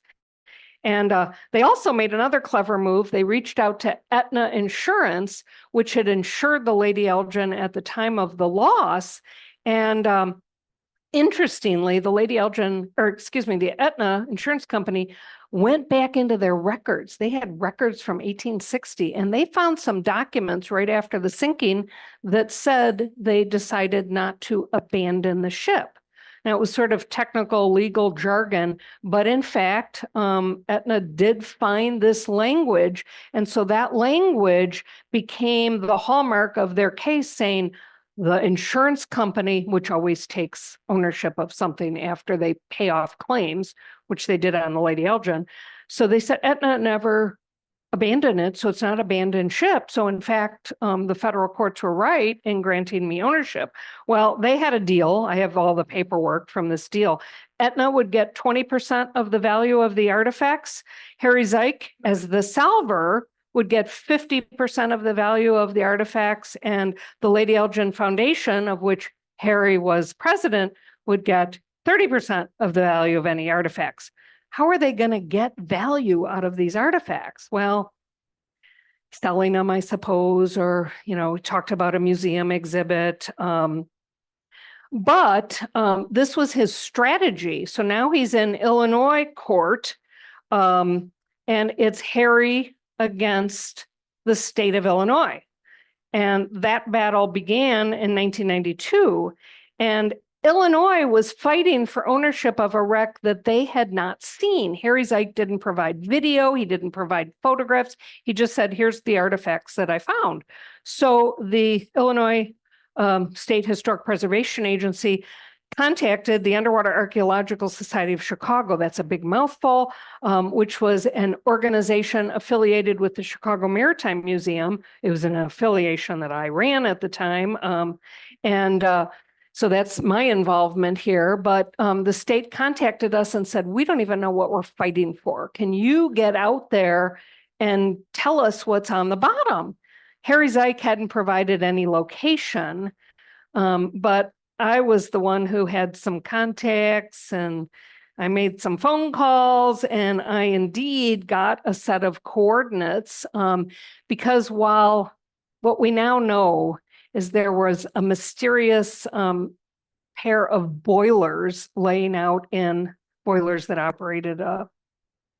And they also made another clever move. They reached out to Aetna Insurance, which had insured the Lady Elgin at the time of the loss. And interestingly, the Aetna Insurance Company went back into their records. They had records from 1860, and they found some documents right after the sinking that said they decided not to abandon the ship. Now, it was sort of technical legal jargon, but in fact, Aetna did find this language. And so that language became the hallmark of their case, saying the insurance company, which always takes ownership of something after they pay off claims, which they did on the Lady Elgin. So they said Aetna never abandoned it, so it's not abandoned ship. So in fact, the federal courts were right in granting me ownership. Well, they had a deal. I have all the paperwork from this deal. Aetna would get 20% of the value of the artifacts. Harry Zike, as the salver, would get 50% of the value of the artifacts, and the Lady Elgin Foundation, of which Harry was president, would get 30% of the value of any artifacts. How are they going to get value out of these artifacts? Well, selling them, I suppose, or, we talked about a museum exhibit. But this was his strategy. So now he's in Illinois court, and it's Harry against the state of Illinois. And that battle began in 1992. And Illinois was fighting for ownership of a wreck that they had not seen. Harry Zike didn't provide video. He didn't provide photographs. He just said, here's the artifacts that I found. So the Illinois State Historic Preservation Agency contacted the Underwater Archaeological Society of Chicago. That's a big mouthful, which was an organization affiliated with the Chicago Maritime Museum. It was an affiliation that I ran at the time. So that's my involvement here. But the state contacted us and said, we don't even know what we're fighting for. Can you get out there and tell us what's on the bottom? Harry Zeik hadn't provided any location, but I was the one who had some contacts, and I made some phone calls, and I indeed got a set of coordinates, because while what we now know is there was a mysterious pair of boilers laying out in boilers that operated a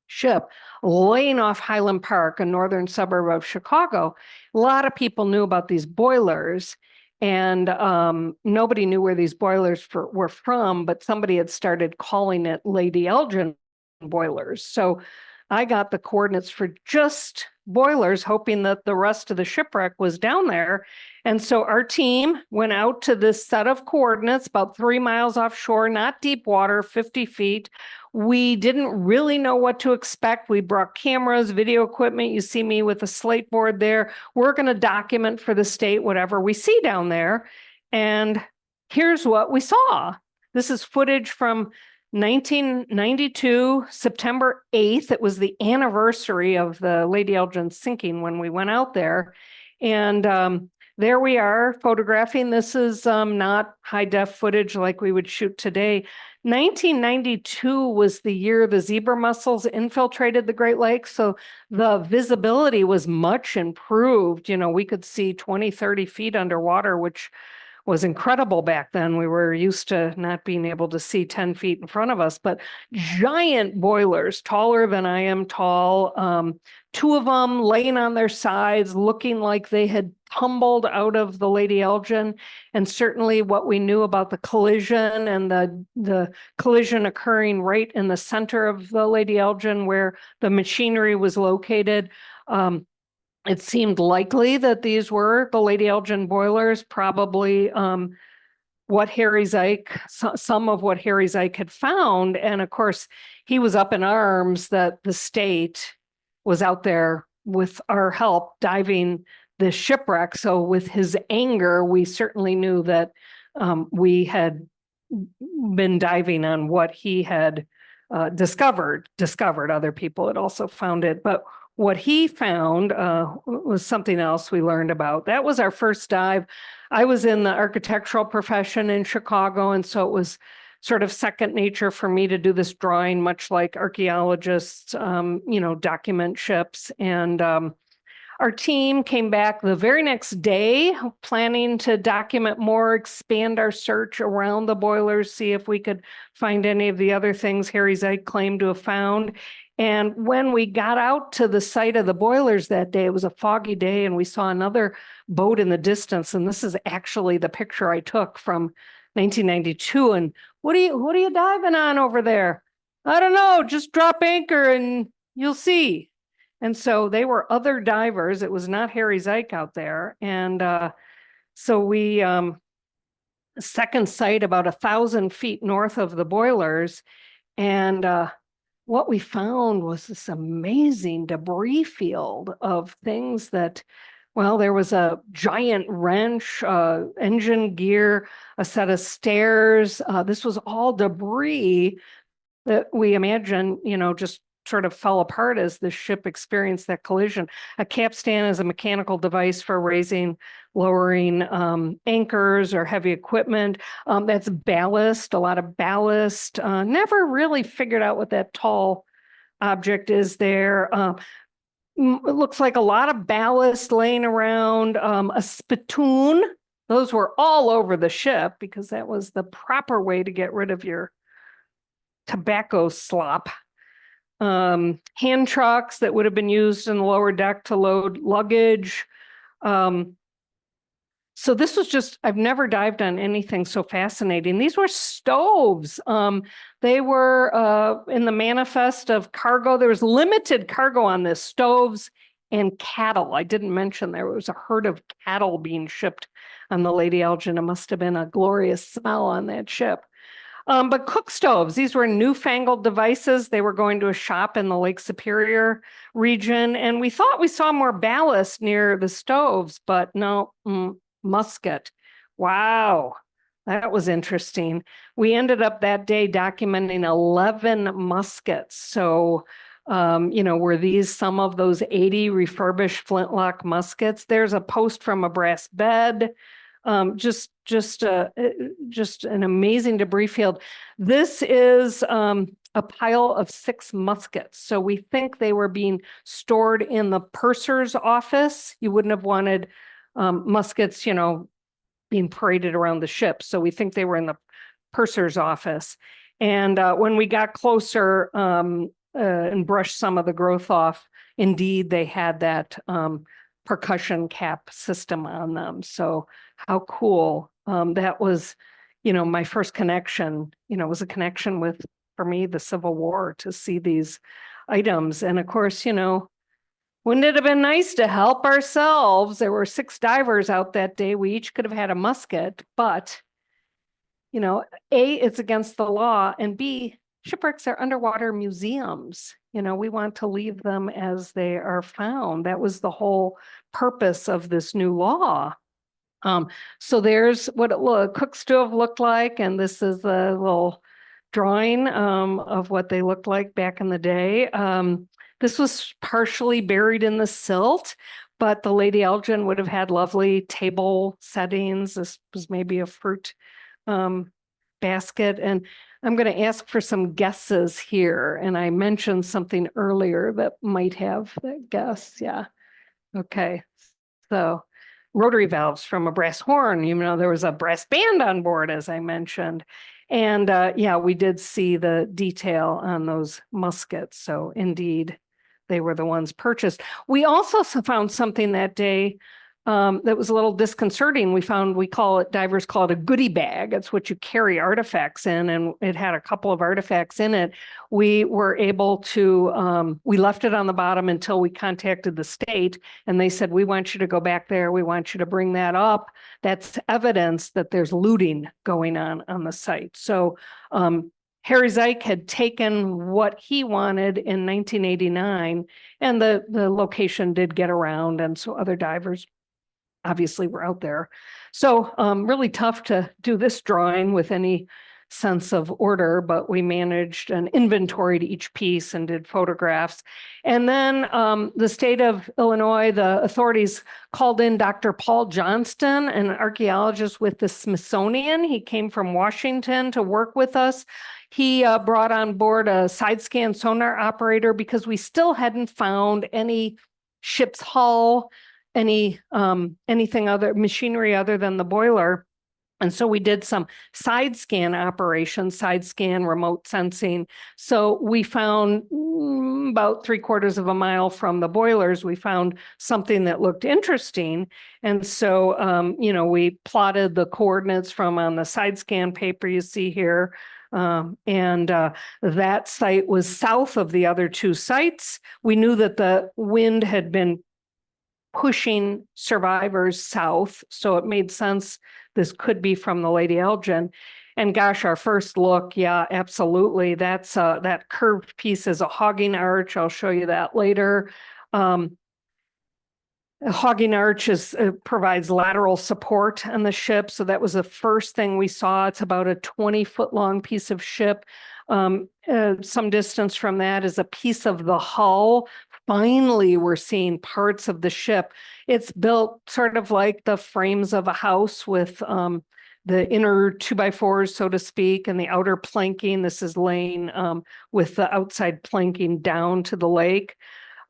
ship, laying off Highland Park, a northern suburb of Chicago. A lot of people knew about these boilers, and nobody knew where these boilers were from, but somebody had started calling it Lady Elgin boilers. So I got the coordinates for just boilers, hoping that the rest of the shipwreck was down there. And so our team went out to this set of coordinates about 3 miles offshore, not deep water, 50 feet. We didn't really know what to expect. We brought cameras, video equipment. You see me with a slate board there. We're going to document for the state whatever we see down there. And here's what we saw. This is footage from 1992, September 8th. It was the anniversary of the Lady Elgin sinking when we went out there. And there we are photographing. This is not high-def footage like we would shoot today. 1992 was the year the zebra mussels infiltrated the Great Lakes, so the visibility was much improved. You know, we could see 20, 30 feet underwater, which was incredible back then. We were used to not being able to see 10 feet in front of us, but giant boilers, taller than I am tall, 2 of them laying on their sides, looking like they had tumbled out of the Lady Elgin. And certainly what we knew about the collision and the collision occurring right in the center of the Lady Elgin where the machinery was located. It seemed likely that these were the Lady Elgin boilers, probably what Harry Zeik, some of what Harry Zeik had found. And of course, he was up in arms that the state was out there with our help diving the shipwreck. So with his anger, we certainly knew that we had been diving on what he had discovered. Other people had also found it, but what he found was something else we learned about. That was our first dive. I was in the architectural profession in Chicago, and so it was sort of second nature for me to do this drawing, much like archaeologists, document ships. And our team came back the very next day, planning to document more, expand our search around the boilers, see if we could find any of the other things Harry Zeik claimed to have found. And when we got out to the site of the boilers that day, it was a foggy day, and we saw another boat in the distance. And this is actually the picture I took from 1992. And what are you diving on over there? I don't know, just drop anchor and you'll see. And so they were other divers. It was not Harry Zeik out there. And so we, second site about 1,000 feet north of the boilers. And what we found was this amazing debris field of things that, well, there was a giant wrench, engine gear, a set of stairs. This was all debris that we imagine, just sort of fell apart as the ship experienced that collision. A capstan is a mechanical device for raising, lowering anchors or heavy equipment. That's ballast, a lot of ballast. Never really figured out what that tall object is there. It looks like a lot of ballast laying around, a spittoon. Those were all over the ship because that was the proper way to get rid of your tobacco slop. Hand trucks that would have been used in the lower deck to load luggage. So this was just, I've never dived on anything so fascinating. These were stoves. They were in the manifest of cargo. There was limited cargo on this, stoves, and cattle. I didn't mention there was a herd of cattle being shipped on the Lady Elgin. It must have been a glorious smell on that ship. But cook stoves, these were newfangled devices. They were going to a shop in the Lake Superior region, and we thought we saw more ballast near the stoves, but no, musket. Wow, that was interesting. We ended up that day documenting 11 muskets. So, were these some of those 80 refurbished flintlock muskets? There's a post from a brass bed. Just an amazing debris field. This is a pile of 6 muskets. So we think they were being stored in the purser's office. You wouldn't have wanted muskets, being paraded around the ship. So we think they were in the purser's office. And when we got closer and brushed some of the growth off, indeed, they had that percussion cap system on them. So how cool. That was, my first connection, was a connection with, for me, the Civil War, to see these items. And of course, wouldn't it have been nice to help ourselves? There were 6 divers out that day. We each could have had a musket, but, A, it's against the law, and B, shipwrecks are underwater museums. We want to leave them as they are found. That was the whole purpose of this new law. So there's what a cook stove looked like, and this is a little drawing of what they looked like back in the day. This was partially buried in the silt, but the Lady Elgin would have had lovely table settings. This was maybe a fruit basket. And I'm going to ask for some guesses here. And I mentioned something earlier that might have that guess. Yeah. Okay. So rotary valves from a brass horn. There was a brass band on board, as I mentioned. And we did see the detail on those muskets. So indeed, they were the ones purchased. We also found something that day that was a little disconcerting. Divers call it a goodie bag. It's what you carry artifacts in, and it had a couple of artifacts in it. We were able to, we left it on the bottom until we contacted the state, and they said, we want you to go back there. We want you to bring that up. That's evidence that there's looting going on the site. So Harry Zeik had taken what he wanted in 1989, and the location did get around, and so other divers obviously were out there. So really tough to do this drawing with any sense of order, but we managed an inventory to each piece and did photographs. And then the state of Illinois, the authorities called in Dr. Paul Johnston, an archaeologist with the Smithsonian. He came from Washington to work with us. He brought on board a side scan sonar operator because we still hadn't found any ship's hull, anything other machinery other than the boiler. And so we did some side scan operations, side scan remote sensing. So we found about 3/4 of a mile from the boilers, we found something that looked interesting. And so, we plotted the coordinates from on the side scan paper you see here. That site was south of the other 2 sites. We knew that the wind had been pushing survivors south, so it made sense this could be from the Lady Elgin. And gosh, our first look, yeah, absolutely. That's that curved piece is a hogging arch. I'll show you that later. A hogging arch provides lateral support on the ship. So that was the first thing we saw. It's about a 20-foot long piece of ship. Some distance from that is a piece of the hull. Finally, we're seeing parts of the ship. It's built sort of like the frames of a house with the inner 2x4s, so to speak, and the outer planking. This is laying with the outside planking down to the lake.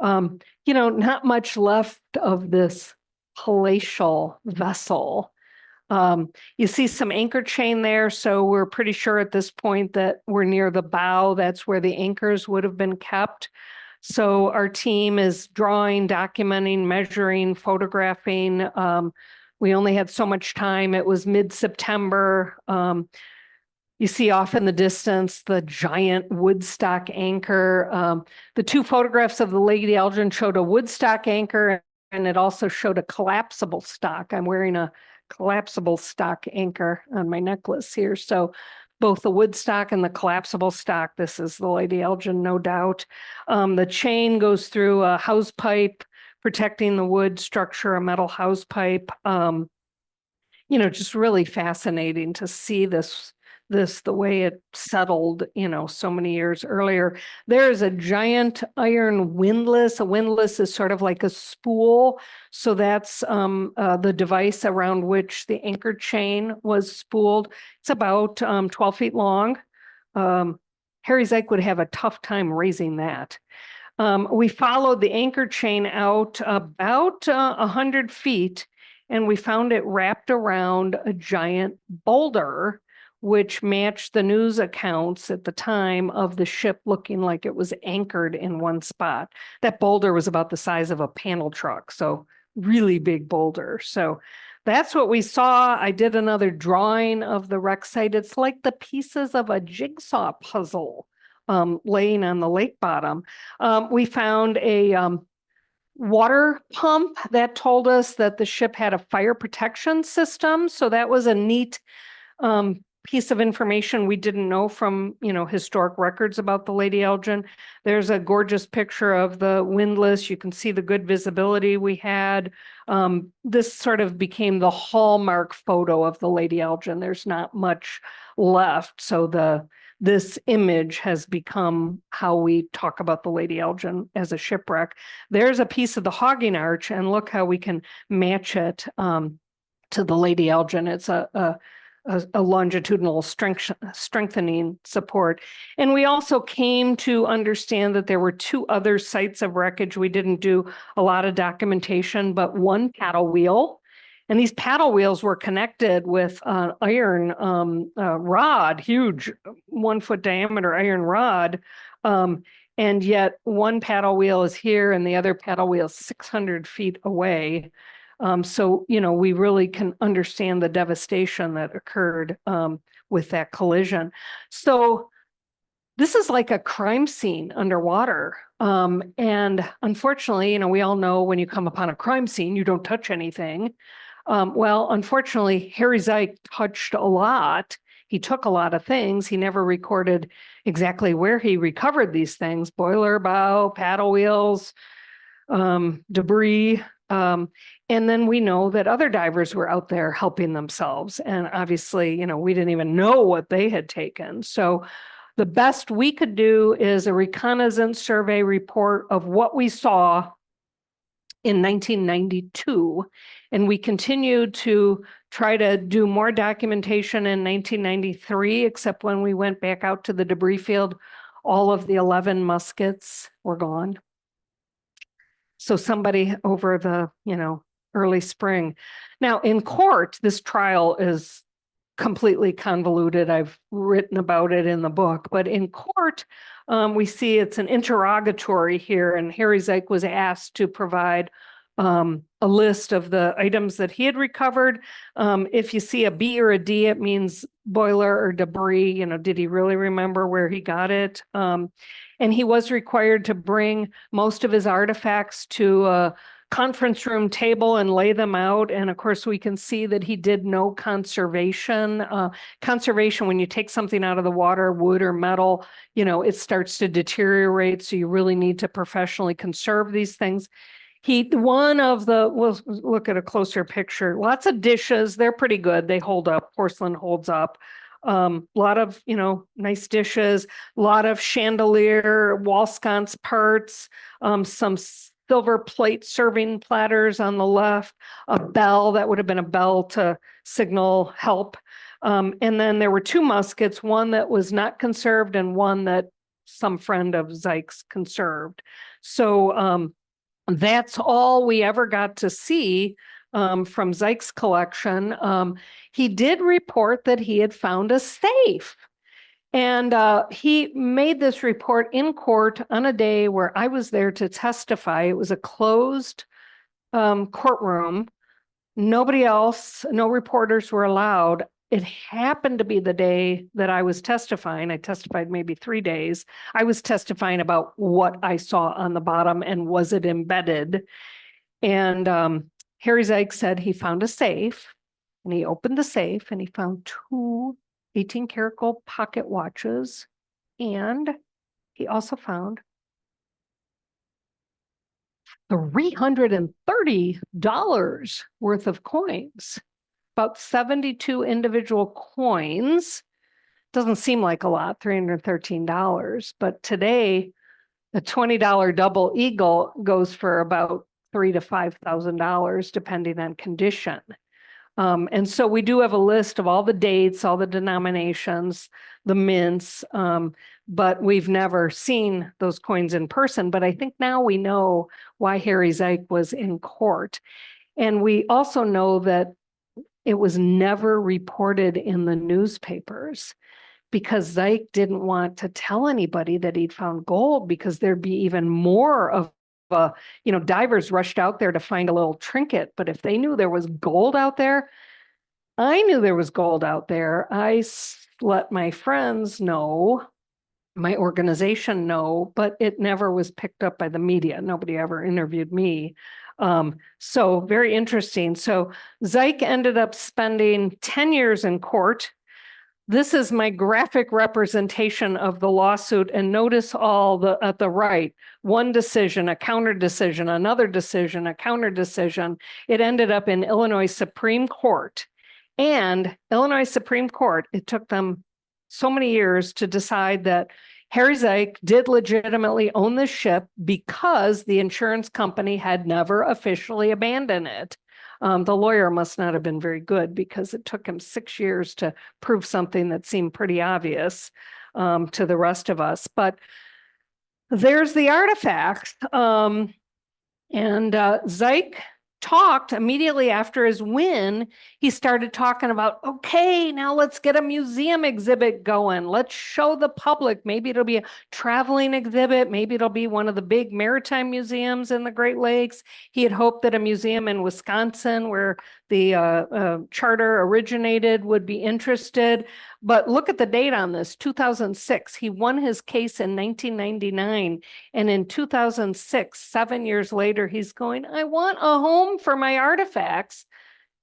Not much left of this palatial vessel. You see some anchor chain there, so we're pretty sure at this point that we're near the bow. That's where the anchors would have been kept. So our team is drawing, documenting, measuring, photographing. We only had so much time. It was mid-September. You see off in the distance the giant woodstock anchor. The two photographs of the Lady Elgin showed a woodstock anchor, and it also showed a collapsible stock. I'm wearing a collapsible stock anchor on my necklace here. So both the woodstock and the collapsible stock, this is the Lady Elgin, no doubt. The chain goes through a house pipe, protecting the wood structure, a metal house pipe. Just really fascinating to see this, the way it settled, so many years earlier. There is a giant iron windlass. A windlass is sort of like a spool. So that's the device around which the anchor chain was spooled. It's about 12 feet long. Harry Zike would have a tough time raising that. We followed the anchor chain out about 100 feet, and we found it wrapped around a giant boulder, which matched the news accounts at the time of the ship looking like it was anchored in one spot. That boulder was about the size of a panel truck, so really big boulder. So that's what we saw. I did another drawing of the wreck site. It's like the pieces of a jigsaw puzzle laying on the lake bottom. We found a water pump that told us that the ship had a fire protection system. So that was a neat piece of information we didn't know from, historic records about the Lady Elgin. There's a gorgeous picture of the windlass. You can see the good visibility we had. This sort of became the hallmark photo of the Lady Elgin. There's not much left. So this image has become how we talk about the Lady Elgin as a shipwreck. There's a piece of the hogging arch, and look how we can match it to the Lady Elgin. It's a longitudinal strengthening support. And we also came to understand that there were two other sites of wreckage. We didn't do a lot of documentation, but one paddle wheel. And these paddle wheels were connected with an iron rod, huge 1 foot diameter iron rod. And yet one paddle wheel is here and the other paddle wheel is 600 feet away. So, we really can understand the devastation that occurred with that collision. So this is like a crime scene underwater. And unfortunately, we all know when you come upon a crime scene, you don't touch anything. Well, unfortunately, Harry Zike touched a lot. He took a lot of things. He never recorded exactly where he recovered these things: boiler bow, paddle wheels, debris. And then we know that other divers were out there helping themselves. And obviously, we didn't even know what they had taken. So the best we could do is a reconnaissance survey report of what we saw in 1992. And we continued to try to do more documentation in 1993, except when we went back out to the debris field, all of the 11 muskets were gone. So somebody over the, early spring. Now in court, this trial is completely convoluted. I've written about it in the book, but in court, we see it's an interrogatory here, and Harry Zike was asked to provide a list of the items that he had recovered. If you see a B or a D, it means boiler or debris. Did he really remember where he got it? And he was required to bring most of his artifacts to a conference room table and lay them out. And of course, we can see that he did no conservation. Conservation, when you take something out of the water, wood or metal, it starts to deteriorate. So you really need to professionally conserve these things. We'll look at a closer picture. Lots of dishes. They're pretty good. They hold up. Porcelain holds up. A lot of, nice dishes, a lot of chandelier, wall sconce parts, some silver plate serving platters on the left, a bell that would have been a bell to signal help. And then there were two muskets, one that was not conserved and one that some friend of Zike's conserved. So that's all we ever got to see from Zike's collection. He did report that he had found a safe. And he made this report in court on a day where I was there to testify. It was a closed courtroom. Nobody else, no reporters were allowed. it happened to be the day that I was testifying. I testified maybe 3 days. I was testifying about what I saw on the bottom and was it embedded. And Harry Zeig said he found a safe, and he opened the safe and he found 2 18-karat gold pocket watches. And he also found $330 worth of coins, about 72 individual coins. Doesn't seem like a lot, $313, but today a $20 double eagle goes for about $3,000 to $5,000 depending on condition. And so we do have a list of all the dates, all the denominations, the mints, but we've never seen those coins in person. But I think now we know why Harry Zeig was in court. And we also know that it was never reported in the newspapers because Zeig didn't want to tell anybody that he'd found gold because there'd be even more of divers rushed out there to find a little trinket. But if they knew there was gold out there, I knew there was gold out there. I let my friends know, my organization know, but it never was picked up by the media. Nobody ever interviewed me. So very interesting. So Zeig ended up spending 10 years in court. This is my graphic representation of the lawsuit, and notice all at the right, one decision, a counter decision, another decision, a counter decision. It ended up in Illinois Supreme Court. And Illinois Supreme Court, it took them so many years to decide that Harry Zeig did legitimately own the ship because the insurance company had never officially abandoned it. The lawyer must not have been very good because it took him 6 years to prove something that seemed pretty obvious to the rest of us. But there's the artifact. Zeig talked immediately after his win. He started talking about, okay, now let's get a museum exhibit going. Let's show the public. Maybe it'll be a traveling exhibit. Maybe it'll be one of the big maritime museums in the Great Lakes. He had hoped that a museum in Wisconsin where the charter originated would be interested. But look at the date on this, 2006. He won his case in 1999. And in 2006, 7 years later, he's going, I want a home for my artifacts.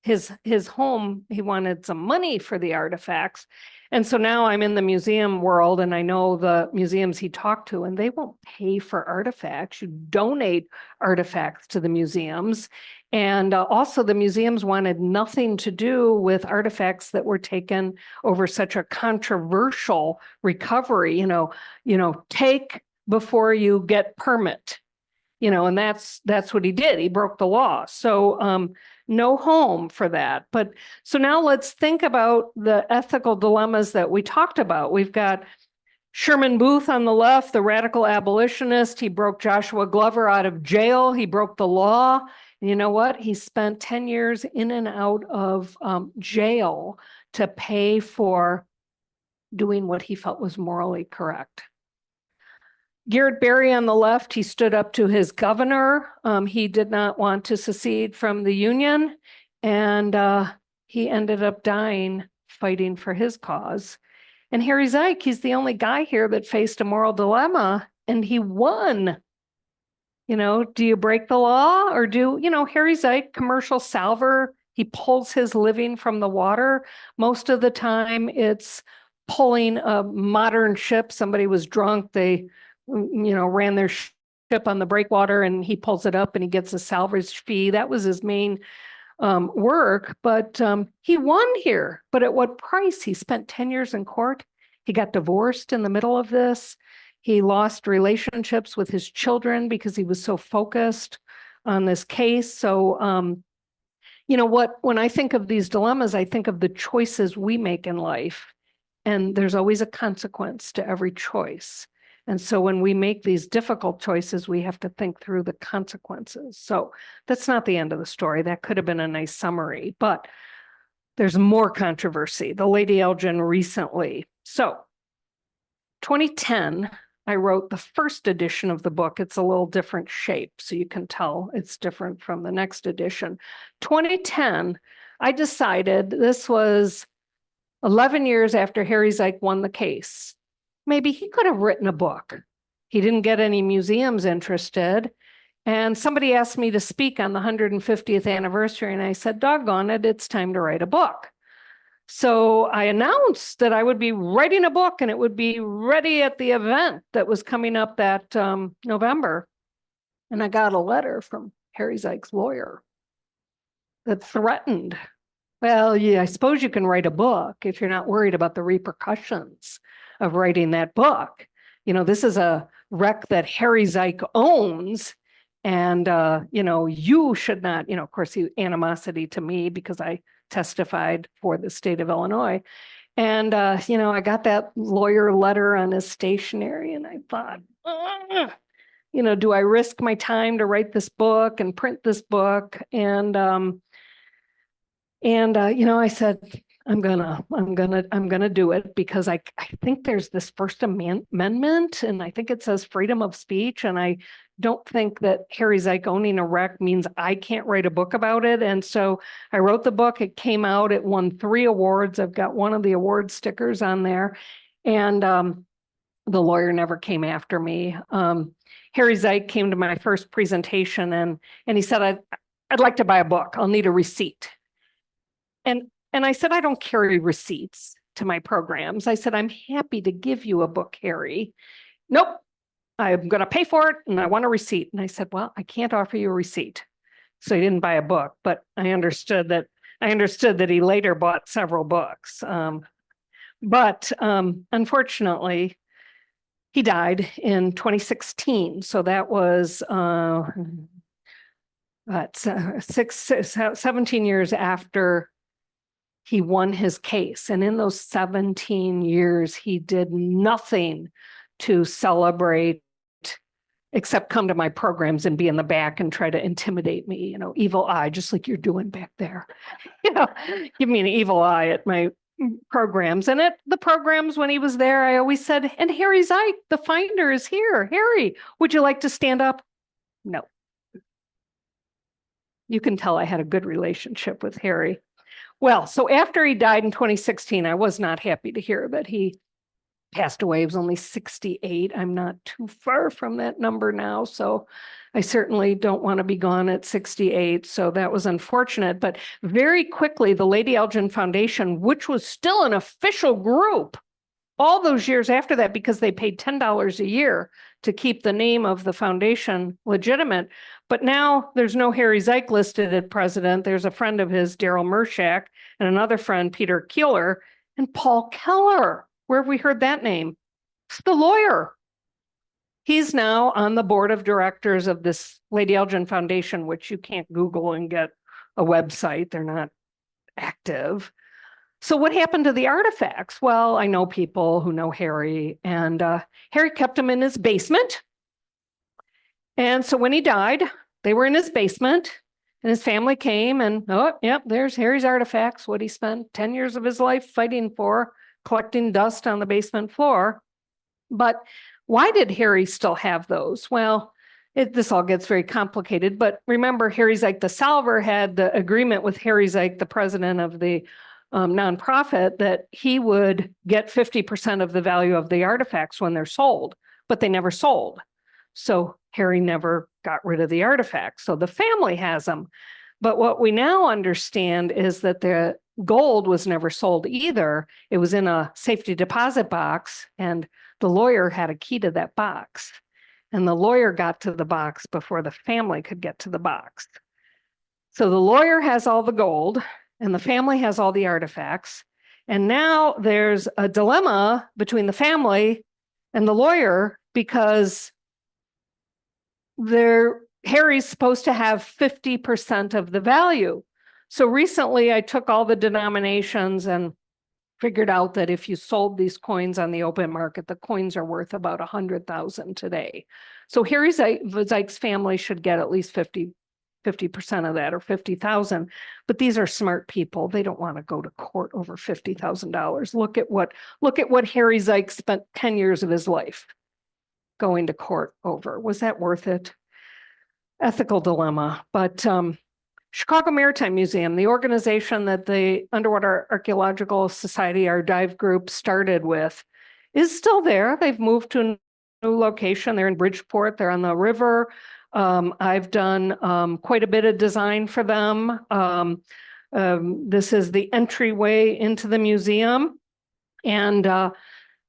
His home, he wanted some money for the artifacts. And so now I'm in the museum world and I know the museums he talked to, and they won't pay for artifacts. You donate artifacts to the museums. And also the museums wanted nothing to do with artifacts that were taken over such a controversial recovery, take before you get permit, and that's what he did. He broke the law. So no home for that. But so now let's think about the ethical dilemmas that we talked about. We've got Sherman Booth on the left, the radical abolitionist. He broke Joshua Glover out of jail. He broke the law. And you know what? He spent 10 years in and out of jail to pay for doing what he felt was morally correct. Garrett Berry on the left, he stood up to his governor. He did not want to secede from the Union, and he ended up dying fighting for his cause. And Harry Zeig, he's the only guy here that faced a moral dilemma, and he won. Do you break the law or Harry Zeig, commercial salver, he pulls his living from the water. Most of the time it's pulling a modern ship. Somebody was drunk, they ran their ship on the breakwater and he pulls it up and he gets a salvage fee. That was his main work, but he won here. But at what price? He spent 10 years in court. He got divorced in the middle of this. He lost relationships with his children because he was so focused on this case. So, when I think of these dilemmas, I think of the choices we make in life, and there's always a consequence to every choice. And so when we make these difficult choices, we have to think through the consequences. So that's not the end of the story. That could have been a nice summary, but there's more controversy. The Lady Elgin recently. So 2010, I wrote the first edition of the book. It's a little different shape, so you can tell it's different from the next edition. 2010, I decided this was 11 years after Harry Zeik won the case. Maybe he could have written a book. He didn't get any museums interested. And somebody asked me to speak on the 150th anniversary, and I said, doggone it, it's time to write a book. So I announced that I would be writing a book and it would be ready at the event that was coming up that November. And I got a letter from Harry Zeik's lawyer that threatened, well, yeah, I suppose you can write a book if you're not worried about the repercussions of writing that book. You know, this is a wreck that Harry Zeik owns. And, you should not, of course, he animosity to me because I testified for the state of Illinois. And, I got that lawyer letter on his stationery and I thought, do I risk my time to write this book and print this book? And I said, I'm gonna do it because I think there's this First Amendment and I think it says freedom of speech. And I don't think that Harry Zeik owning a wreck means I can't write a book about it. And so I wrote the book, it came out, it won 3 awards. I've got one of the award stickers on there. And the lawyer never came after me. Harry Zeik came to my first presentation and he said, I'd like to buy a book. I'll need a receipt. And I said, I don't carry receipts to my programs. I said, I'm happy to give you a book, Harry. Nope, I'm going to pay for it and I want a receipt. And I said, well, I can't offer you a receipt. So he didn't buy a book, but I understood that he later bought several books. But unfortunately, he died in 2016. So that was 17 years after he won his case. And in those 17 years, he did nothing to celebrate except come to my programs and be in the back and try to intimidate me, evil eye, just like you're doing back there. Give me an evil eye at my programs. And at the programs when he was there, I always said, and Harry Zeik, the finder, is here. Harry, would you like to stand up? No. You can tell I had a good relationship with Harry. Well, so after he died in 2016, I was not happy to hear that he passed away. He was only 68. I'm not too far from that number now. So I certainly don't want to be gone at 68. So that was unfortunate. But very quickly, the Lady Elgin Foundation, which was still an official group all those years after that, because they paid $10 a year to keep the name of the foundation legitimate. But now there's no Harry Zeik listed as president. There's a friend of his, Daryl Mershak, and another friend, Peter Keeler, and Paul Keller. Where have we heard that name? It's the lawyer. He's now on the board of directors of this Lady Elgin Foundation, which you can't Google and get a website. They're not active. So what happened to the artifacts? Well, I know people who know Harry, and Harry kept them in his basement. And so when he died, they were in his basement, and his family came and, oh, yep, there's Harry's artifacts, what he spent 10 years of his life fighting for, collecting dust on the basement floor. But why did Harry still have those? Well, this all gets very complicated, but remember, Harry Zeik the Salver had the agreement with Harry Zeik, the president of the nonprofit, that he would get 50% of the value of the artifacts when they're sold, but they never sold. So Harry never got rid of the artifacts. So the family has them. But what we now understand is that the gold was never sold either. It was in a safety deposit box, and the lawyer had a key to that box. And the lawyer got to the box before the family could get to the box. So the lawyer has all the gold, and the family has all the artifacts. And now there's a dilemma between the family and the lawyer, because Harry's supposed to have 50% of the value. So recently I took all the denominations and figured out that if you sold these coins on the open market, the coins are worth about 100,000 today. So Harry Zeik's family should get at least 50% of that, or 50,000. But these are smart people. They don't want to go to court over $50,000. Look at what Harry Zeik spent 10 years of his life going to court over. Was that worth it? Ethical dilemma. But Chicago Maritime Museum, the organization that the Underwater Archaeological Society, our dive group, started with, is still there. They've moved to a new location. They're in Bridgeport. They're on the river. I've done quite a bit of design for them. This is the entryway into the museum. And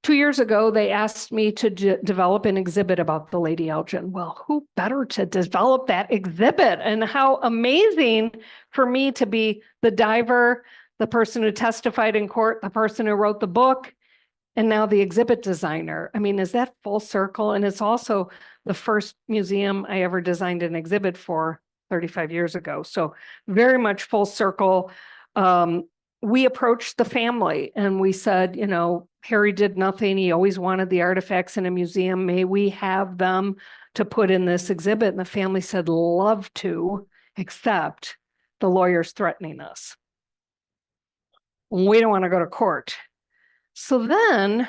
2 years ago, they asked me to develop an exhibit about the Lady Elgin. Well, who better to develop that exhibit? And how amazing for me to be the diver, the person who testified in court, the person who wrote the book, and now the exhibit designer. I mean, is that full circle? And it's also the first museum I ever designed an exhibit for 35 years ago. So very much full circle. We approached the family and we said, you know, Harry did nothing. He always wanted the artifacts in a museum. May we have them to put in this exhibit? And the family said, love to, except the lawyer's threatening us. We don't want to go to court. So then,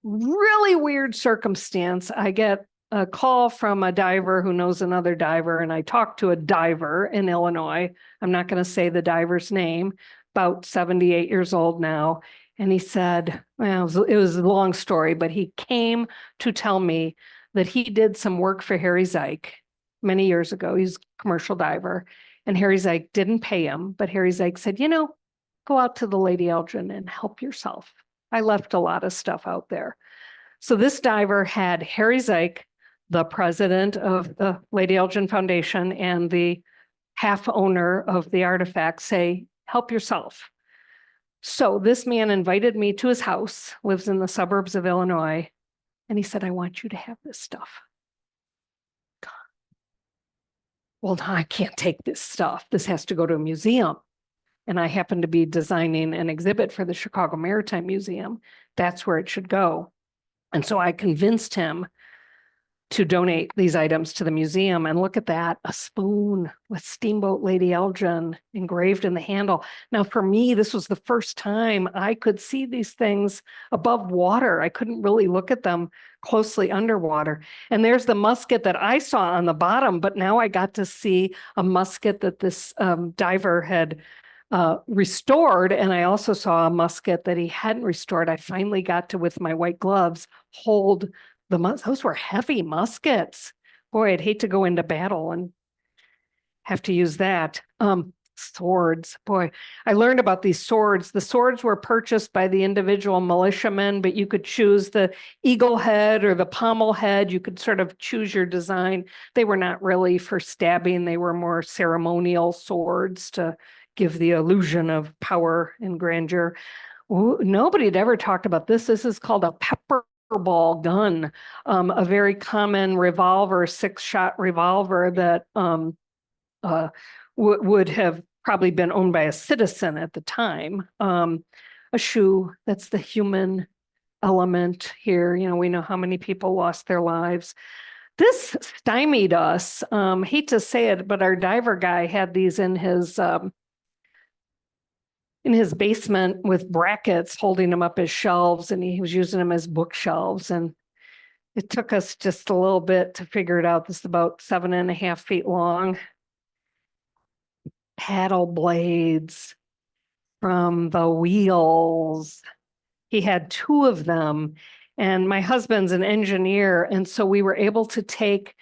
really weird circumstance, I get a call from a diver who knows another diver, and I talked to a diver in Illinois. I'm not going to say the diver's name, about 78 years old now. And he said, well, it was a long story, but he came to tell me that he did some work for Harry Zeik many years ago. He's a commercial diver, and Harry Zeik didn't pay him, but Harry Zeik said, you know, go out to the Lady Elgin and help yourself. I left a lot of stuff out there. So this diver had Harry Zeik, the president of the Lady Elgin Foundation and the half owner of the artifact, say, help yourself. So this man invited me to his house, lives in the suburbs of Illinois, and he said, I want you to have this stuff. Well, I can't take this stuff. This has to go to a museum. And I happen to be designing an exhibit for the Chicago Maritime Museum. That's where it should go. And so I convinced him to donate these items to the museum. And look at that, a spoon with Steamboat Lady Elgin engraved in the handle. Now, for me, this was the first time I could see these things above water. I couldn't really look at them closely underwater. And there's the musket that I saw on the bottom, but now I got to see a musket that this diver had restored. And I also saw a musket that he hadn't restored. I finally got to, with my white gloves, hold the those were heavy muskets. Boy, I'd hate to go into battle and have to use that. Swords, boy, I learned about these swords. The swords were purchased by the individual militiamen, but you could choose the eagle head or the pommel head. You could sort of choose your design. They were not really for stabbing. They were more ceremonial swords to give the illusion of power and grandeur. Ooh, nobody had ever talked about this. This is called a pepper ball gun, a very common revolver, 6-shot revolver that would have probably been owned by a citizen at the time. A shoe, that's the human element here. You know, we know how many people lost their lives. This stymied us. Hate to say it, but our diver guy had these in his basement with brackets holding them up as shelves, and he was using them as bookshelves. And it took us just a little bit to figure it out. This is about 7.5 feet long. Paddle blades from the wheels. He had 2 of them, and my husband's an engineer. And so we were able to take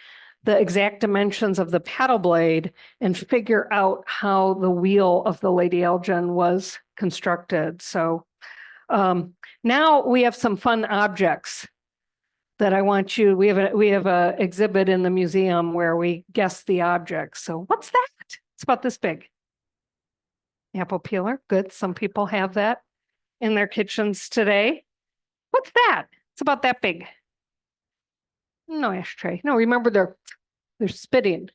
the exact dimensions of the paddle blade and figure out how the wheel of the Lady Elgin was constructed. So now we have some fun objects that I want you, we have a exhibit in the museum where we guess the objects. So what's that? It's about this big. Apple peeler, good. Some people have that in their kitchens today. What's that? It's about that big. No ashtray. No, remember they're spitting.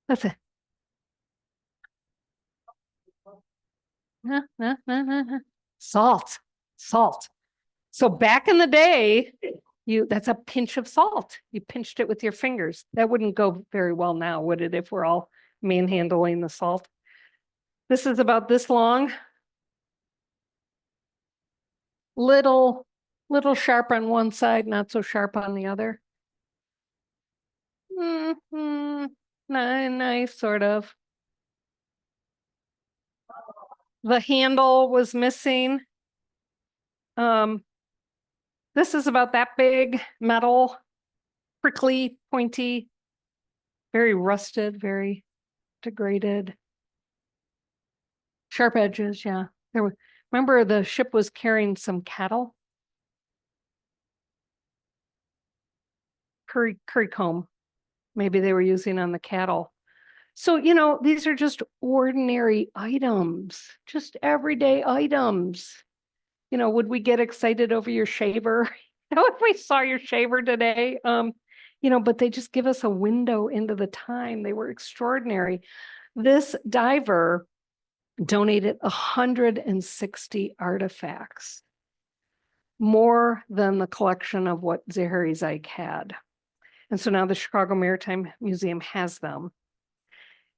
That's it. Salt. So back in the day, that's a pinch of salt. You pinched it with your fingers. That wouldn't go very well now, would it, if we're all manhandling the salt? This is about this long. Little sharp on one side, not so sharp on the other. Nice, sort of. The handle was missing. This is about that big, metal, prickly, pointy, very rusted, very degraded. Sharp edges, yeah. Remember the ship was carrying some cattle? Curry comb, maybe they were using on the cattle. So, you know, these are just ordinary items, just everyday items. You know, would we get excited over your shaver? If we saw your shaver today, you know, but they just give us a window into the time. They were extraordinary. This diver donated 160 artifacts, more than the collection of what Zahari Zeig had. And so now the Chicago Maritime Museum has them.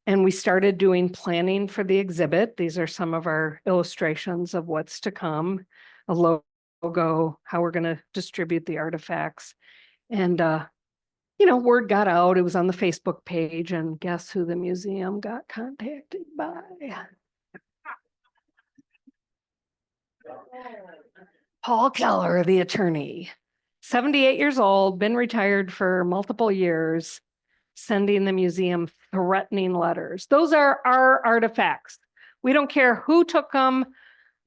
And we started doing planning for the exhibit. These are some of our illustrations of what's to come, a logo, how we're going to distribute the artifacts. And, you know, word got out. It was on the Facebook page. And guess who the museum got contacted by? Paul Keller, the attorney, 78 years old, been retired for multiple years, sending the museum threatening letters. Those are our artifacts. We don't care who took them.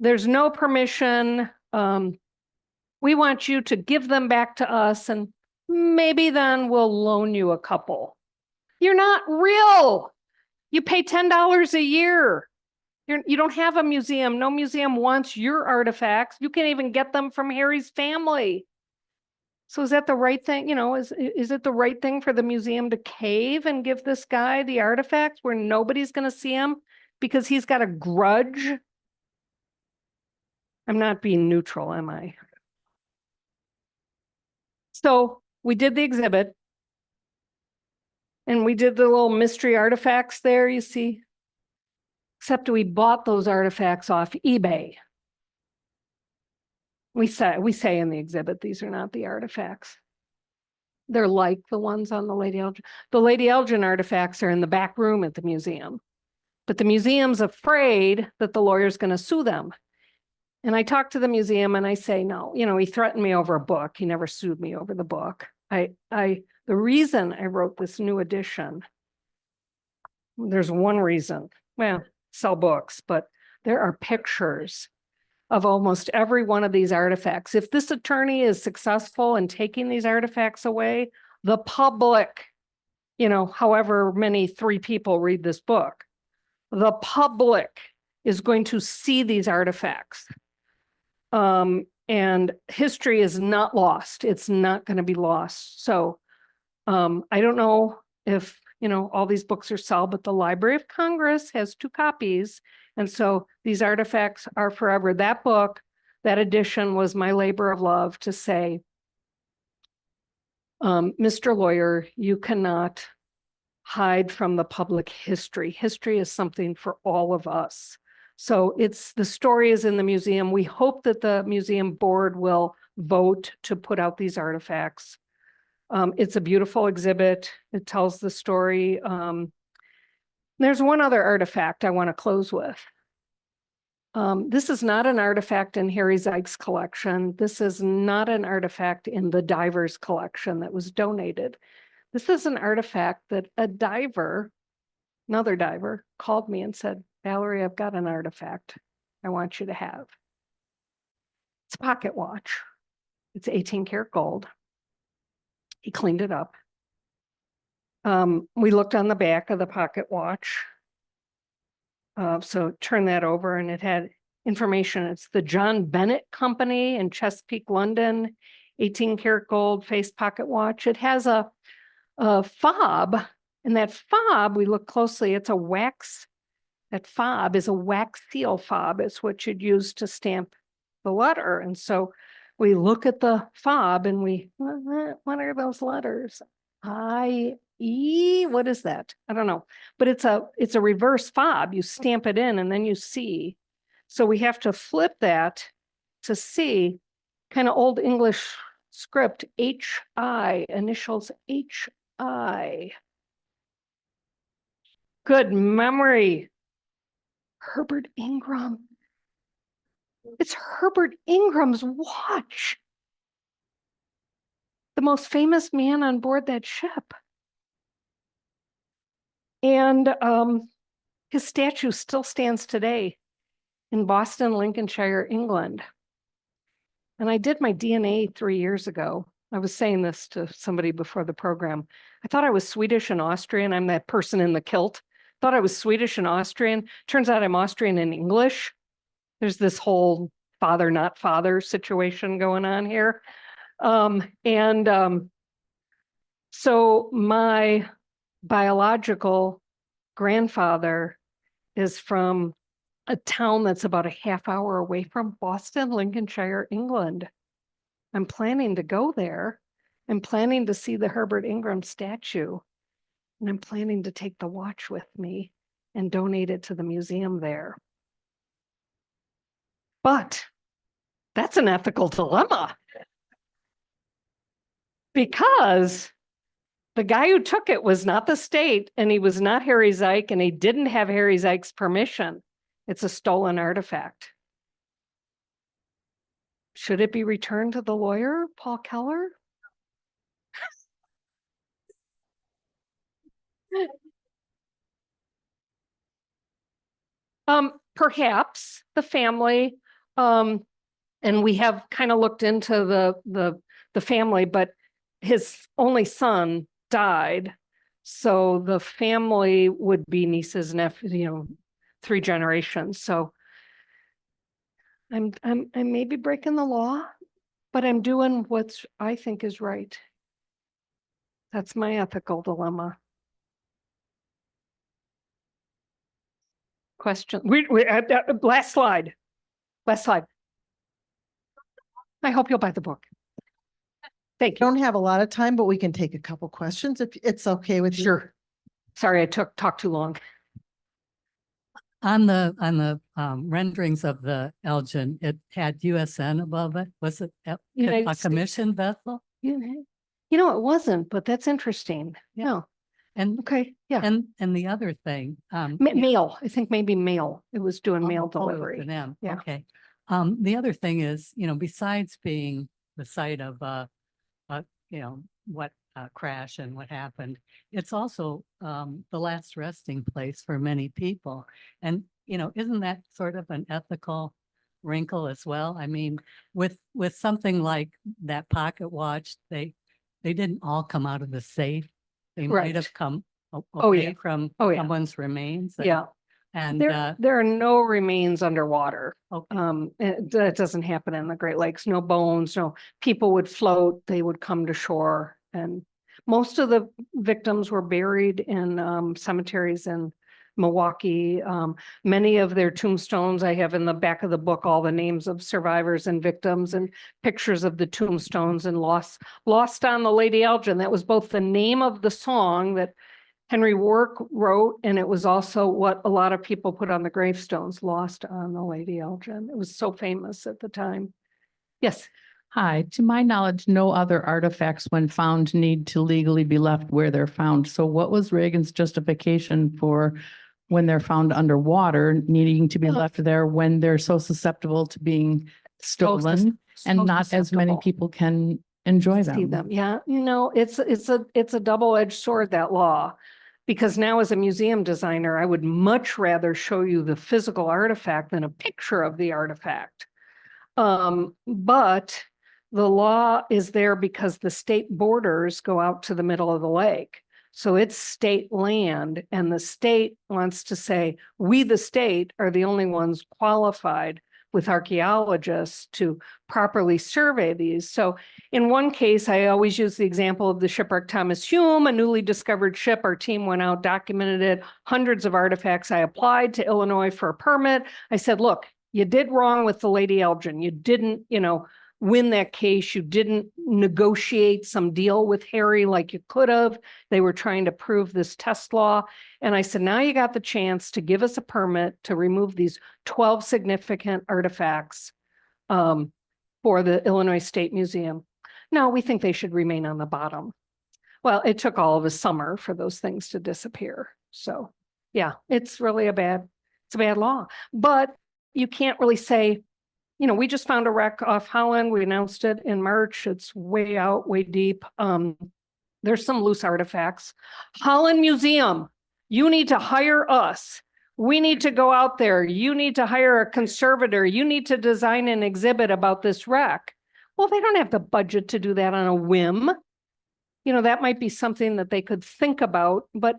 There's no permission. We want you to give them back to us, and maybe then we'll loan you a couple. You're not real. You pay $10 a year. You don't have a museum. No museum wants your artifacts. You can't even get them from Harry's family. So is that the right thing? You know, is it the right thing for the museum to cave and give this guy the artifacts where nobody's going to see him because he's got a grudge? I'm not being neutral, am I? So we did the exhibit and we did the little mystery artifacts there, you see, except we bought those artifacts off eBay. We say in the exhibit, these are not the artifacts. They're like the ones on the Lady Elgin. The Lady Elgin artifacts are in the back room at the museum, but the museum's afraid that the lawyer's going to sue them. And I talk to the museum and I say, no, you know, he threatened me over a book. He never sued me over the book. The reason I wrote this new edition, there's one reason, well, sell books, but there are pictures of almost every one of these artifacts. If this attorney is successful in taking these artifacts away, the public, you know, however many 3 people read this book, the public is going to see these artifacts. And history is not lost. It's not going to be lost. So I don't know if, you know, all these books are sold, but the Library of Congress has 2 copies. And so these artifacts are forever. That book, that edition was my labor of love to say, Mr. Lawyer, you cannot hide from the public history. History is something for all of us. So the story is in the museum. We hope that the museum board will vote to put out these artifacts. It's a beautiful exhibit. It tells the story. There's one other artifact I want to close with. This is not an artifact in Harry Zeig's collection. This is not an artifact in the diver's collection that was donated. This is an artifact that a diver, another diver, called me and said, Valerie, I've got an artifact I want you to have. It's a pocket watch. It's 18 karat gold. He cleaned it up. We looked on the back of the pocket watch. So turn that over and it had information. It's the John Bennett Company in Chesapeake, London, 18 karat gold face pocket watch. It has a fob, and that fob, we look closely, it's a wax. That fob is a wax seal fob. It's what you'd use to stamp the letter. And so we look at the fob and what are those letters? I-E, what is that? I don't know, but it's a reverse fob. You stamp it in and then you see. So we have to flip that to see, kind of old English script, H-I, initials H-I. Good memory. Herbert Ingram. It's Herbert Ingram's watch. The most famous man on board that ship. And his statue still stands today in Boston, Lincolnshire, England. And I did my DNA 3 years ago. I was saying this to somebody before the program. I thought I was Swedish and Austrian. I'm that person in the kilt. Thought I was Swedish and Austrian. Turns out I'm Austrian and English. There's this whole father, not father situation going on here. So my biological grandfather is from a town that's about a half hour away from Boston, Lincolnshire, England. I'm planning to go there. I'm planning to see the Herbert Ingram statue. And I'm planning to take the watch with me and donate it to the museum there. But that's an ethical dilemma. Because the guy who took it was not the state, and he was not Harry Zeik, and he didn't have Harry Zeik's permission. It's a stolen artifact. Should it be returned to the lawyer, Paul Keller? Perhaps the family, and we have kind of looked into the family, but his only son died. So the family would be nieces, nephews, 3 generations. So I may be breaking the law, but I'm doing what I think is right. That's my ethical dilemma. Question. Last slide. Last slide. I hope you'll buy the book. Thank you.
Don't have a lot of time, but we can take a couple questions if it's okay with you.
Sure. Sorry, I talked too long.
On the renderings of the Elgin, it had USN above it. Was it a
United States.
commissioned vessel?
You know, it wasn't, but that's interesting.
Yeah.
No.
And
Okay. Yeah.
and the other thing,
Mail. I think maybe mail. It was doing mail
it was
delivery.
an M.
Yeah.
Okay. The other thing is, besides being the site of what crash and what happened, it's also the last resting place for many people. And isn't that sort of an ethical wrinkle as well? I mean, with something like that pocket watch, they didn't all come out of the safe. They
Right.
might have come
Oh,
away
yeah.
from
Oh, yeah.
someone's remains.
Yeah.
And
There are no remains underwater.
okay.
That doesn't happen in the Great Lakes. No bones, no people would float. They would come to shore. And most of the victims were buried in cemeteries in Milwaukee. Many of their tombstones, I have in the back of the book, all the names of survivors and victims and pictures of the tombstones and Lost on the Lady Elgin. That was both the name of the song that Henry Warwick wrote, and it was also what a lot of people put on the gravestones, Lost on the Lady Elgin. It was so famous at the time. Yes.
Hi, to my knowledge, no other artifacts when found need to legally be left where they're found. So what was Reagan's justification for when they're found underwater needing to be left there when they're so susceptible to being stolen and not as many people can enjoy
See
them?
them. Yeah, it's a double-edged sword, that law. Because now as a museum designer, I would much rather show you the physical artifact than a picture of the artifact. But the law is there because the state borders go out to the middle of the lake. So it's state land, and the state wants to say, we, the state, are the only ones qualified with archaeologists to properly survey these. So in one case, I always use the example of the shipwreck Thomas Hume, a newly discovered ship. Our team went out, documented it, hundreds of artifacts. I applied to Illinois for a permit. I said, look, you did wrong with the Lady Elgin. You didn't, win that case. You didn't negotiate some deal with Harry like you could have. They were trying to prove this test law. And I said, now you got the chance to give us a permit to remove these 12 significant artifacts for the Illinois State Museum. No, we think they should remain on the bottom. Well, it took all of a summer for those things to disappear. So Yeah, it's really it's a bad law, but you can't really say, you know, we just found a wreck off Holland. We announced it in March. It's way out, way deep. There's some loose artifacts. Holland Museum, you need to hire us. We need to go out there. You need to hire a conservator. You need to design an exhibit about this wreck. Well, they don't have the budget to do that on a whim. You know, that might be something that they could think about, but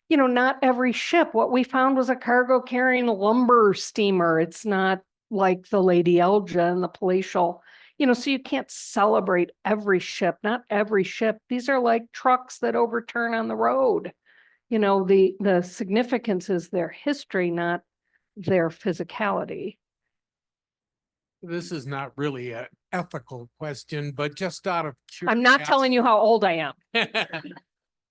you know, not every ship. What we found was a cargo carrying lumber steamer. It's not like the Lady Elgin, the palatial, you know, so you can't celebrate every ship, not every ship. These are like trucks that overturn on the road. You know, the significance is their history, not their physicality.
This is not really an ethical question, but just out of
I'm not telling you how old I am.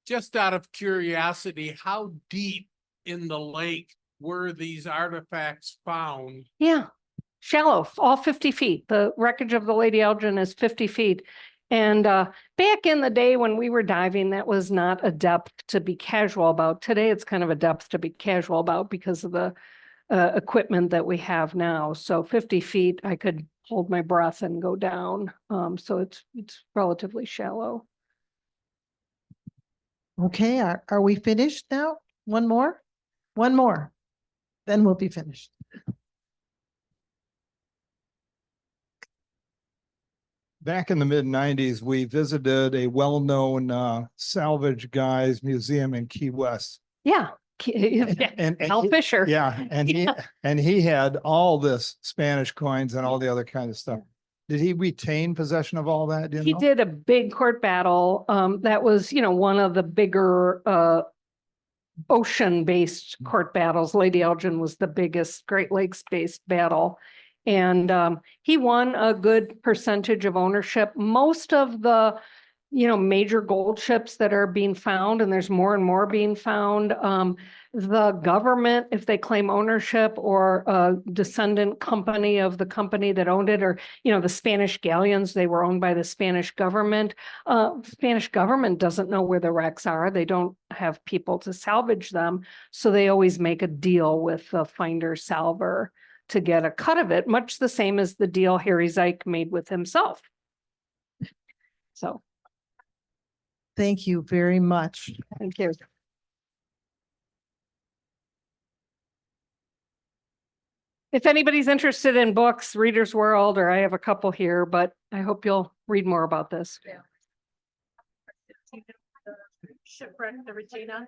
just out of curiosity, how deep in the lake were these artifacts found?
Yeah, shallow, all 50 feet. The wreckage of the Lady Elgin is 50 feet. And back in the day when we were diving, that was not a depth to be casual about. Today, it's kind of a depth to be casual about because of the equipment that we have now. So 50 feet, I could hold my breath and go down. So it's relatively shallow.
Okay, are we finished now? One more? One more, then we'll be finished.
Back in the mid-90s, we visited a well-known salvage guys museum in Key West.
Yeah. Al
he-
Fisher.
Yeah, and he had all this Spanish coins and all the other kind of stuff. Did he retain possession of all that? Do you
He
know?
did a big court battle. That was, you know, one of the bigger ocean-based court battles. Lady Elgin was the biggest Great Lakes-based battle. And he won a good percentage of ownership. Most of the, you know, major gold ships that are being found, and there's more and more being found, the government, if they claim ownership, or a descendant company of the company that owned it, or, you know, the Spanish galleons, they were owned by the Spanish government. Spanish government doesn't know where the wrecks are. They don't have people to salvage them. So they always make a deal with the finder salver to get a cut of it, much the same as the deal Harry Zeik made with himself. So.
Thank you very much.
Thank you. If anybody's interested in books, Reader's World, or I have a couple here, but I hope you'll read more about this.
Shipwreck, the Regina.